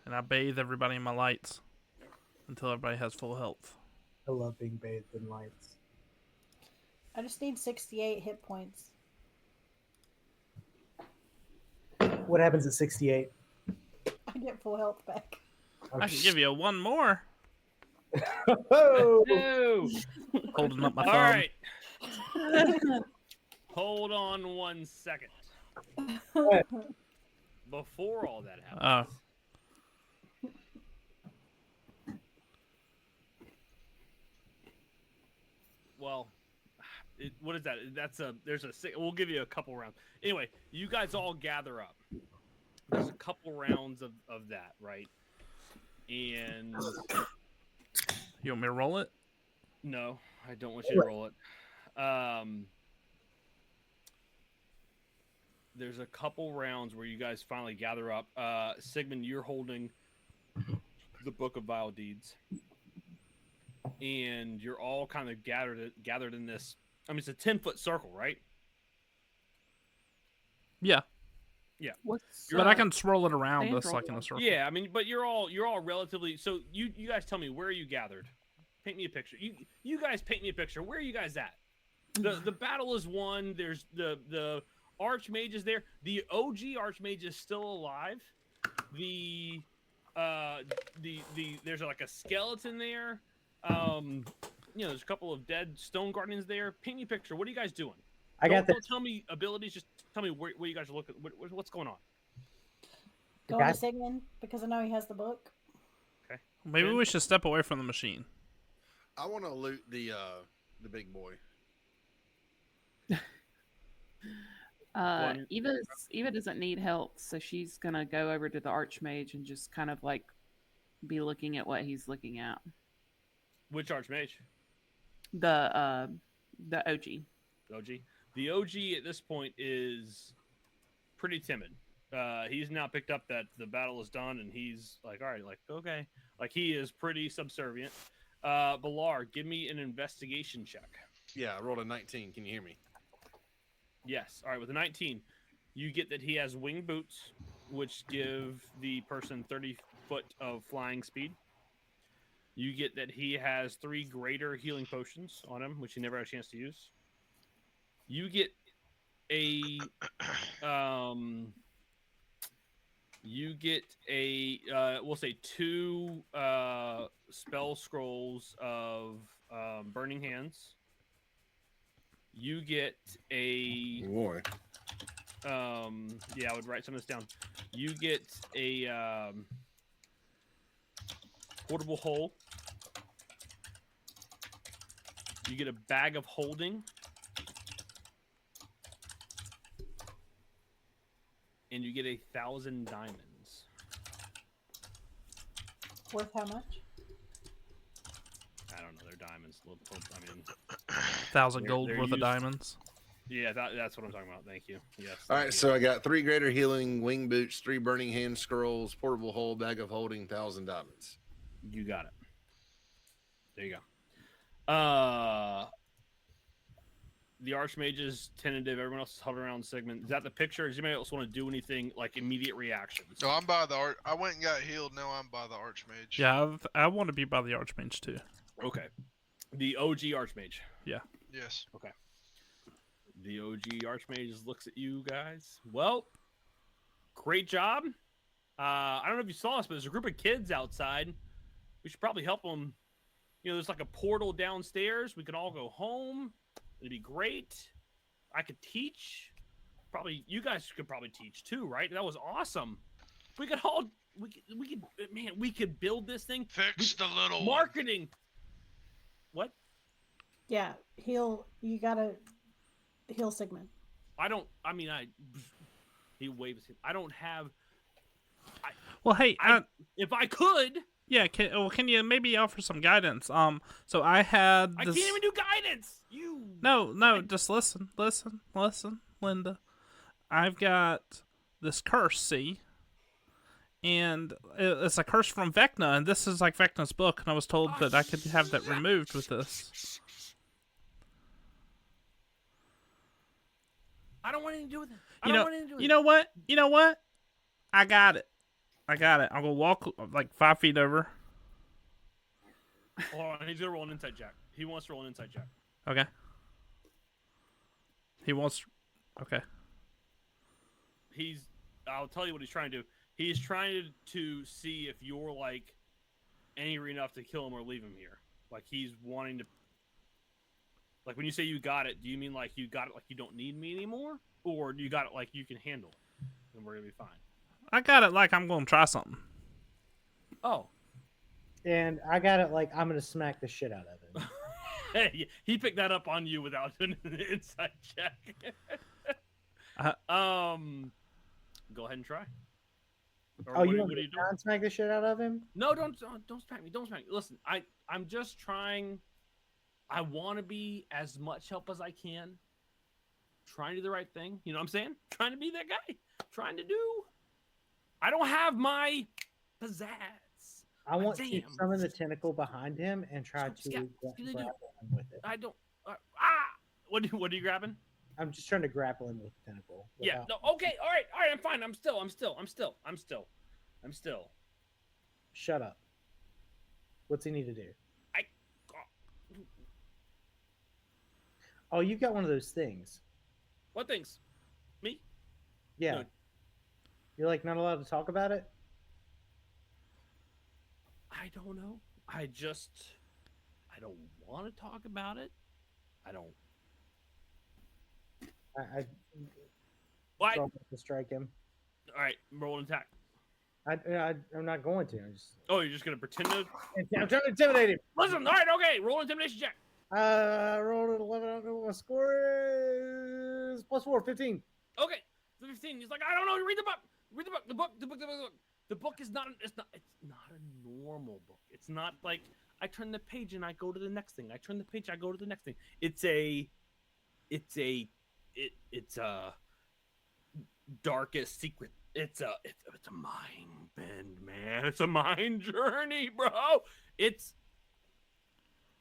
And I bathe everybody in my lights until everybody has full health. I love being bathed in lights. I just need 68 hit points. What happens at 68? I get full health back. I can give you one more. Oh! No. Holding up my All thumb. right. Hold on 1 second. Before all that happens. Well, what is that? We'll give you a couple rounds. Anyway, you guys all gather up. There's a couple rounds of that, right? And You want me to roll it? no, I don't want you to roll it. There's a couple rounds where you guys finally gather up. Sigmund, you're holding the Book of Vile Deeds. And you're all kind of gathered in this. I mean, it's a 10-foot circle, right? Yeah. Yeah. But I can swirl it around us like in a circle. Yeah, I mean, but you're all relatively. So you guys tell me, where are you gathered? Paint me a picture. You guys paint me a picture. Where are you guys at? The battle is won. There's the Arch Mage is there. The OG Arch Mage is still alive. There's like a skeleton there. There's a couple of dead stone guardians there. Paint me a picture. What are you guys doing? Don't tell me abilities. Just tell me where you guys are looking. What's going on? Go to Sigmund, because I know he has the book. Okay. Maybe we should step away from the machine. I want to loot the big boy. Eva doesn't need help, so she's gonna go over to the Archmage and just kind of like be looking at what he's looking at. Which Archmage? The OG. OG. The OG at this point is pretty timid. He's now picked up that the battle is done, and he's like, all right, like, okay. Like, he is pretty subservient. Balar, give me an investigation check. Yeah, I rolled a 19. Can you hear me? Yes. All right, with a 19, you get that he has wing boots, which give the person 30 foot of flying speed. You get that he has 3 greater healing potions on him, which he never had a chance to use. You get we'll say 2 spell scrolls of Burning Hands. You get a boy. I would write some of this down. You get a portable hole. You get a bag of holding. And you get 1,000 diamonds. Worth how much? I don't know. They're diamonds. I mean, 1,000 gold worth of diamonds. Yeah, that's what I'm talking about. Thank you. Yes. All right, so I got 3 greater healing, wing boots, 3 burning hand scrolls, portable hole, bag of holding, 1,000 diamonds. You got it. There you go. The Archmage is tentative. Everyone else is hovering around the segment. Is that the picture? Does anybody else want to do anything like immediate reactions? No, I'm by the art. I went and got healed. Now I'm by the Archmage. Yeah, I want to be by the Archmage too. Okay. The OG Archmage. Yes. Okay. The OG Archmage looks at you guys. Well, great job. I don't know if you saw us, but there's a group of kids outside. We should probably help them. You know, there's like a portal downstairs. We can all go home. It'd be great. I could teach. Probably you guys could probably teach too, right? That was awesome. We could all we could build this thing. Fix the little one. Marketing. What? Yeah, you gotta heal Sigmund. He waves. I don't have. Well, hey, If I could. yeah, can you maybe offer some guidance? So I had I this... can't even do guidance. No, just listen, Linda. I've got this curse, see? And it's a curse from Vecna, and this is like Vecna's book, and I was told that I could have that removed with this. I don't want anything to do with it. You know what? I got it. I'm gonna walk like 5 feet over. Hold on, he's gonna roll an insight check. He wants to roll an insight check. Okay. He wants... Okay. I'll tell you what he's trying to do. He's trying to see if you're like angry enough to kill him or leave him here. Like he's wanting to. Like when you say you got it, do you mean like you got it like you don't need me anymore, or do you got it like you can handle it and we're gonna be fine? I got it like I'm gonna try something. Oh. And I got it like I'm gonna smack the shit out of him. Hey, he picked that up on you without doing an insight check. Go ahead and try. Or you want me to smack the shit out of him? No, don't smack me. Don't smack me. Listen, I'm just trying. I want to be as much help as I can. Trying to do the right thing. You know what I'm saying? Trying to be that guy. Trying to do. I don't have my pizzazz. I want to summon the tentacle behind him and try to grapple him with it. I don't. What are you grabbing? I'm just trying to grapple him with the tentacle. Yeah. No. Okay. All right. I'm fine. I'm still. Shut up. What's he need to do? Oh, you've got one of those things. What things? Me? Yeah. No. You're like not allowed to talk about it? I don't know. I don't want to talk about it. I don't. I to strike him. All right, roll an attack. I'm not going to. Oh, you're just gonna pretend to? I'm trying to intimidate him. Listen, all right, okay. Roll an intimidation check. Rolled an 11. I don't know what my score is. +4, 15. Okay, 15. He's like, I don't know. Read the book. Read the book. The book. The book is not. It's not a normal book. It's not like I turn the page and I go to the next thing. I turn the page. I go to the next thing. It's a darkest secret. It's a mind bend, man. It's a mind journey, bro. It's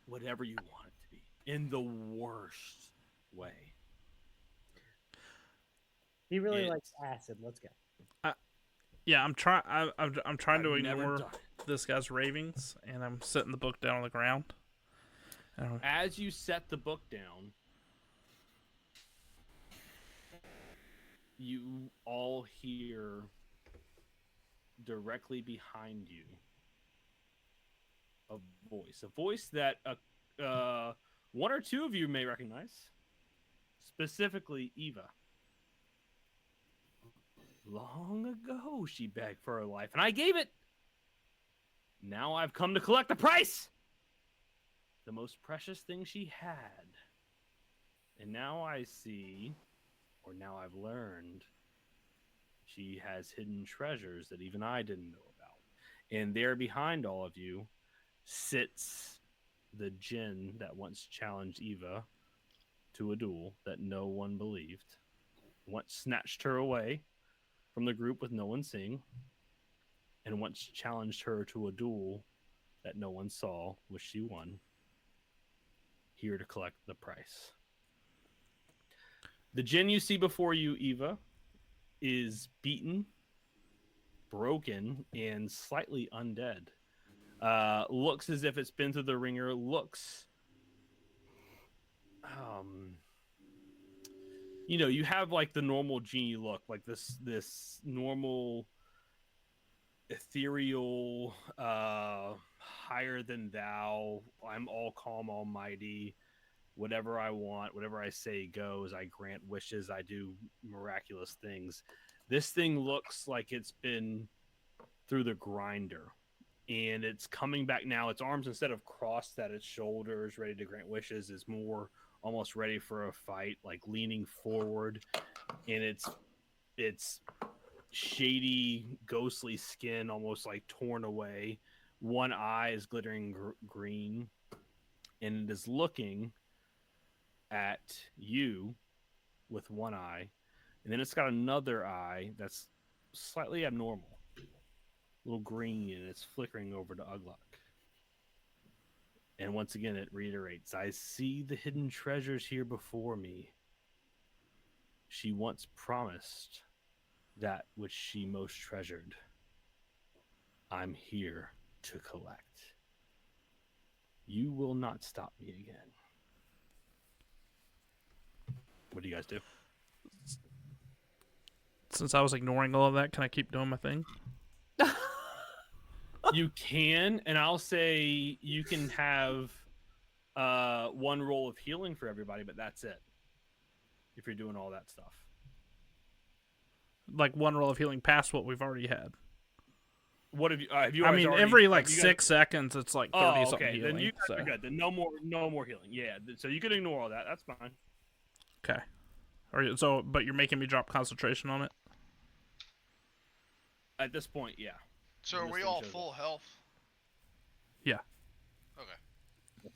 whatever you want it to be in the worst way. He really likes acid. Let's go. Yeah, I'm trying to ignore this guy's ravings, and I'm setting the book down on the ground. As you set the book down, you all hear directly behind you a voice that one or two of you may recognize, specifically Eva. Long ago, she begged for her life, and I gave it. Now I've come to collect the price. The most precious thing she had. And now I see, or now I've learned, she has hidden treasures that even I didn't know about. And there behind all of you sits the djinn that once challenged Eva to a duel that no one believed. Once snatched her away from the group with no one seeing, and once challenged her to a duel that no one saw, which she won, here to collect the price. The djinn you see before you, Eva, is beaten, broken, and slightly undead. Looks as if it's been through the ringer. Looks, you have like the normal genie look, like this normal ethereal, higher than thou. I'm all calm, almighty. Whatever I want, whatever I say goes. I grant wishes. I do miraculous things. This thing looks like it's been through the grinder, and it's coming back now. Its arms, instead of crossed at its shoulders, ready to grant wishes, is more almost ready for a fight, like leaning forward. And it's shady, ghostly skin, almost like torn away. One eye is glittering green, and it is looking at you with one eye, and then it's got another eye that's slightly abnormal, a little green, and it's flickering over to Ugluk. And once again, it reiterates, I see the hidden treasures here before me. She once promised that which she most treasured. I'm here to collect. You will not stop me again. What do you guys do? Since I was ignoring all of that, can I keep doing my thing? You can, and I'll say you can have one roll of healing for everybody, but that's it. If you're doing all that stuff. Like one roll of healing past what we've already had. What have you? Have you? I mean, already, every like you 6 seconds, it's like 30 oh, something okay. healing. Then you guys so. are good. Then no more healing. Yeah. So you can ignore all that. That's fine. Okay. But you're making me drop concentration on it? At this point, yeah. So are we all full health? Yeah. Okay.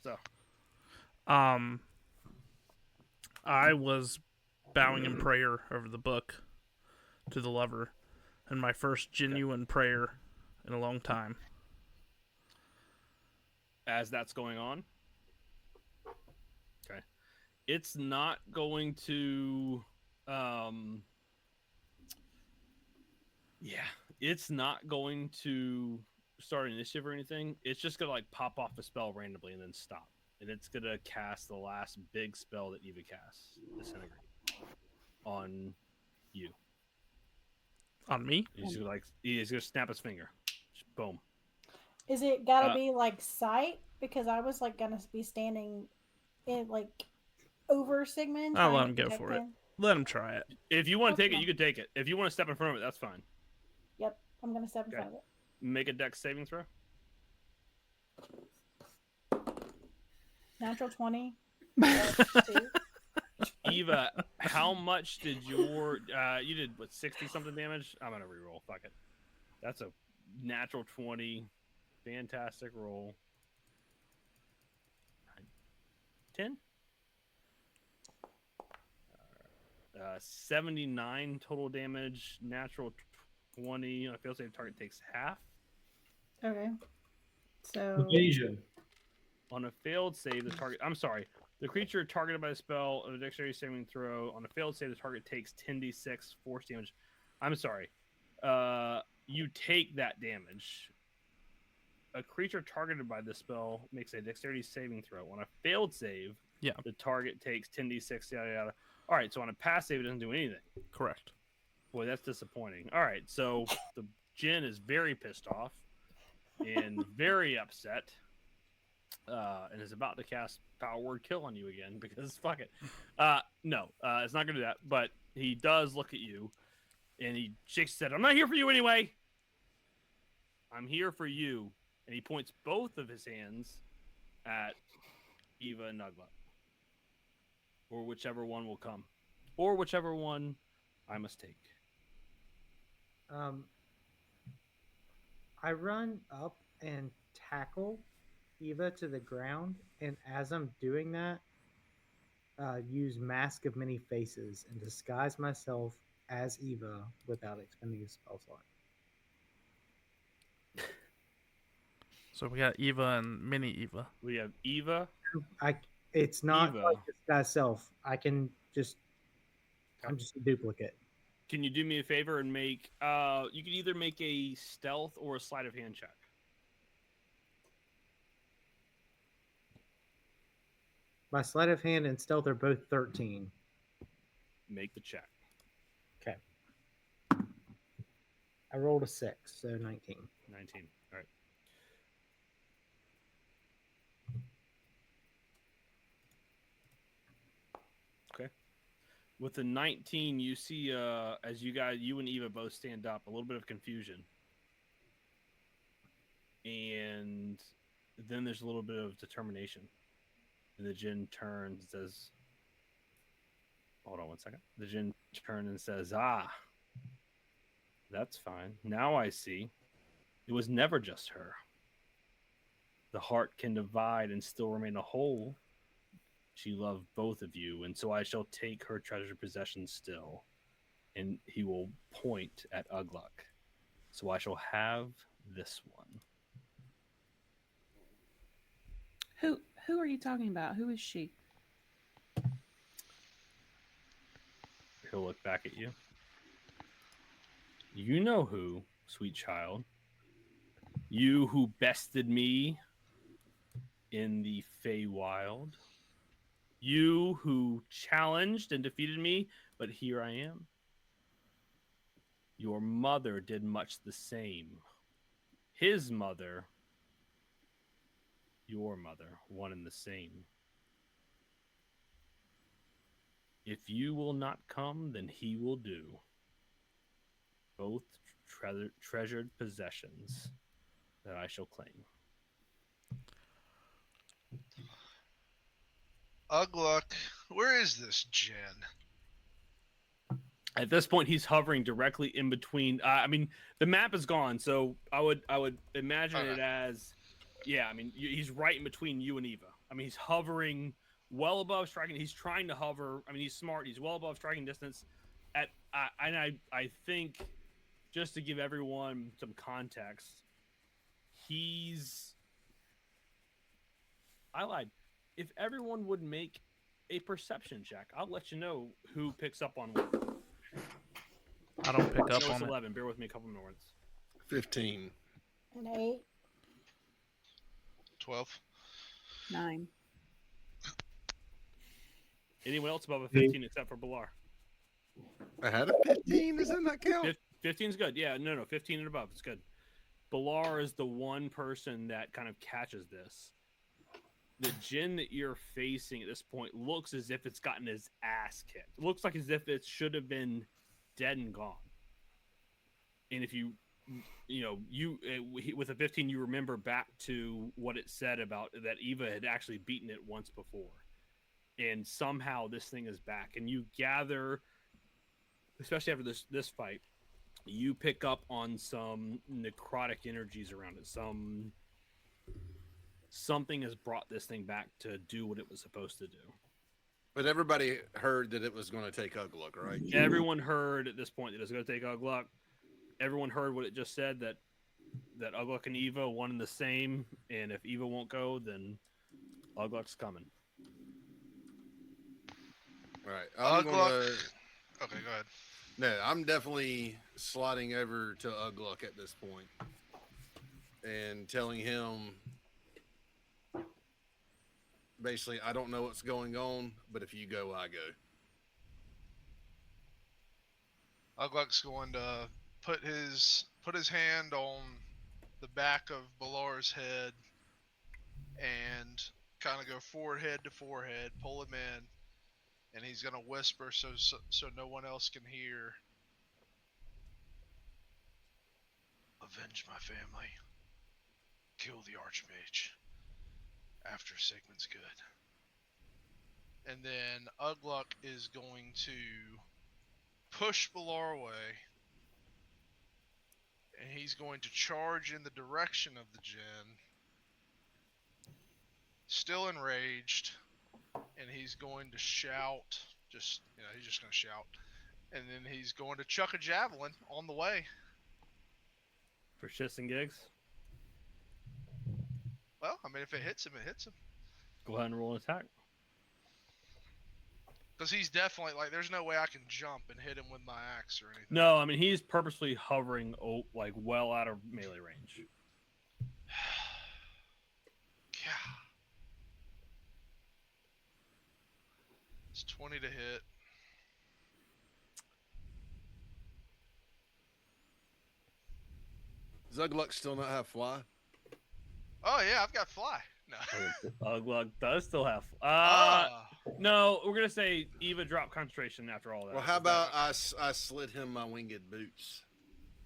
So. I was bowing in prayer over the book to the lover, and my first genuine prayer in a long time. As that's going on, okay, it's not going to, it's not going to start an initiative or anything. It's just gonna like pop off a spell randomly and then stop, and it's gonna cast the last big spell that Eva casts, Disintegrate, on you. On me? He's gonna snap his finger. Just boom. Is it gotta be like sight? Because I was like gonna be standing in like over Sigmund. I'll let him go for it. Let him try it. If you want to take it, you can take it. If you want to step in front of it, that's fine. Yep, I'm gonna step in front of it. Make a dex saving throw. Natural 20. Eva, how much did your you did what, 60 something damage? I'm gonna reroll. Fuck it. That's a natural 20. Fantastic roll. 10. 79 total damage. Natural 20. On a failed save, target takes half. Okay. So Evasion. On a failed save, the target. I'm sorry. The creature targeted by the spell of a dexterity saving throw. On a failed save, the target takes 10d6 force damage. I'm sorry. You take that damage. A creature targeted by this spell makes a dexterity saving throw. On a failed save, the target takes 10d6, yada yada. All right, so on a pass save, it doesn't do anything. Correct. Boy, that's disappointing. All right, so the djinn is very pissed off and very upset, and is about to cast Power Word Kill on you again because fuck it. No, it's not gonna do that. But he does look at you, and he shakes his head. I'm not here for you anyway. I'm here for you, and he points both of his hands at Eva and Nugla, or whichever one will come, or whichever one I must take. I run up and tackle Eva to the ground, and as I'm doing that, use Mask of Many Faces and disguise myself as Eva without expending a spell slot. So we got Eva and Mini Eva. We have Eva. It's not Eva. like disguise self. I can just I'm just a duplicate. Can you do me a favor and make you can either make a stealth or a sleight of hand check. My sleight of hand and stealth are both 13. Make the check. Okay. I rolled a 6, so 19. 19. All right. Okay. With the 19, you see as you and Eva both stand up, a little bit of confusion. And then there's a little bit of determination. And the djinn turns and says, hold on one second. The djinn turns and says, that's fine. Now I see. It was never just her. The heart can divide and still remain a whole. She loved both of you, and so I shall take her treasured possessions still. And he will point at Ugluk. So I shall have this one. Who are you talking about? Who is she? He'll look back at you. You know who, sweet child. You who bested me in the Feywild. You who challenged and defeated me, but here I am. Your mother did much the same. His mother, your mother, one and the same. If you will not come, then he will do. Both treasured possessions that I shall claim. Ugluk, where is this djinn? At this point, he's hovering directly in between. I mean, the map is gone, so I would imagine it as, yeah. I mean, he's right in between you and Eva. I mean, he's hovering well above striking. He's trying to hover. I mean, he's smart. He's well above striking distance. I think, just to give everyone some context, I lied. If everyone would make a perception check, I'll let you know who picks up on what. I don't pick I up know it's on 11. Bear with me a couple more minutes. 15. An 8. 12. 9. Anyone else above a 15 except for Balar? I had a 15. Does that not count? 15's good. Yeah, no, 15 and above. It's good. Balar is the one person that kind of catches this. The djinn that you're facing at this point looks as if it's gotten his ass kicked. It looks like as if it should have been dead and gone. And if with a 15, you remember back to what it said about that Eva had actually beaten it once before. And somehow this thing is back. And you gather, especially after this fight, you pick up on some necrotic energies around it. Something has brought this thing back to do what it was supposed to do. But everybody heard that it was going to take Ugluk, right? Everyone heard at this point that it's going to take Ugluk. Everyone heard what it just said, that Ugluk and Eva one and the same, and if Eva won't go, then Ugluk's coming. All right. Ugluk. Okay, go ahead. No, I'm definitely sliding over to Ugluk at this point and telling him, basically, I don't know what's going on, but if you go, I go. Ugluk's going to put his hand on the back of Balar's head and kind of go forehead to forehead, pull him in, and he's going to whisper so no one else can hear. Avenge my family. Kill the Arch Mage. After Sigmund's good. And then Ugluk is going to push Balar away. And he's going to charge in the direction of the djinn. Still enraged. And he's going to shout. He's just going to shout. And then he's going to chuck a javelin on the way. For shits and gigs? Well, I mean, if it hits him, it hits him. Go ahead and roll an attack. Because he's definitely like, there's no way I can jump and hit him with my axe or anything. No, I mean he's purposely hovering like well out of melee range. God. It's 20 to hit. Does Ugluk still not have fly? Oh yeah, I've got fly. No. Ugluk does still have. Ah. No, we're gonna say Eva dropped concentration after all that. Well, how about I slid him my winged boots?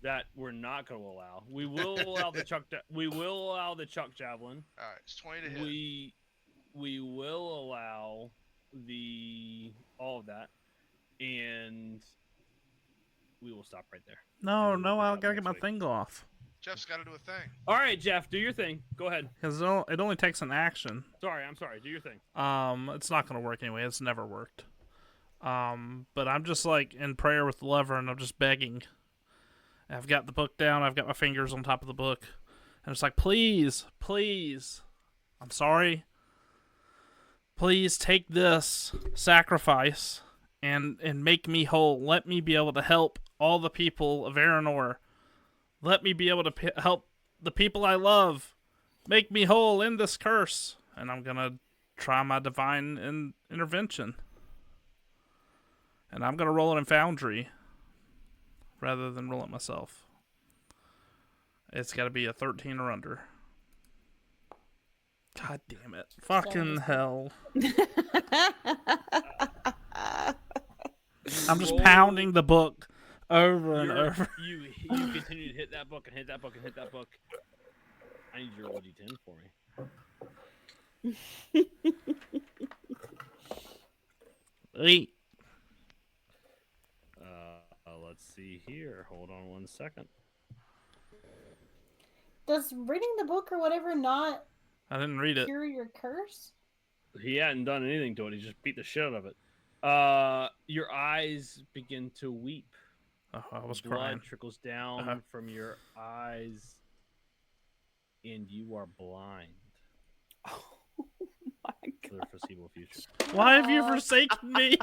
That we're not going to allow. We will allow the chuck. We will allow the chuck javelin. All right, it's 20 to hit. We will allow all of that, and we will stop right there. No, And no, we'll I pick up gotta get next my week. thing off. Jeff's got to do a thing. All right, Jeff, do your thing. Go ahead. Because it only takes an action. Sorry, I'm sorry. Do your thing. It's not gonna work anyway. It's never worked. But I'm just like in prayer with the lever, and I'm just begging. I've got the book down. I've got my fingers on top of the book, and it's like, please, please, I'm sorry. Please take this sacrifice and make me whole. Let me be able to help all the people of Aranor. Let me be able to help the people I love. Make me whole in this curse. And I'm going to try my divine intervention. And I'm going to roll it in Foundry rather than roll it myself. It's got to be a 13 or under. God damn it. Fucking hell. I'm just pounding the book over and over. You continue to hit that book and hit that book and hit that book. I need your roll D10 for me. 8. Let's see here. Hold on one second. Does reading the book or whatever not I didn't read it. cure your curse? He hadn't done anything to it. He just beat the shit out of it. Your eyes begin to weep. Oh, I was Blood crying. trickles down from your eyes, and you are blind Oh my for the foreseeable future. Why have you forsaken me?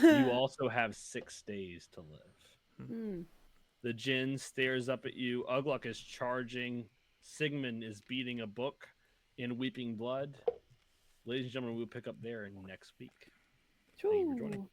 You also have 6 days to live. Hmm. The djinn stares up at you. Ugluk is charging. Sigmund is beating a book in weeping blood. Ladies and gentlemen, we'll pick up there next week. Thank you for joining.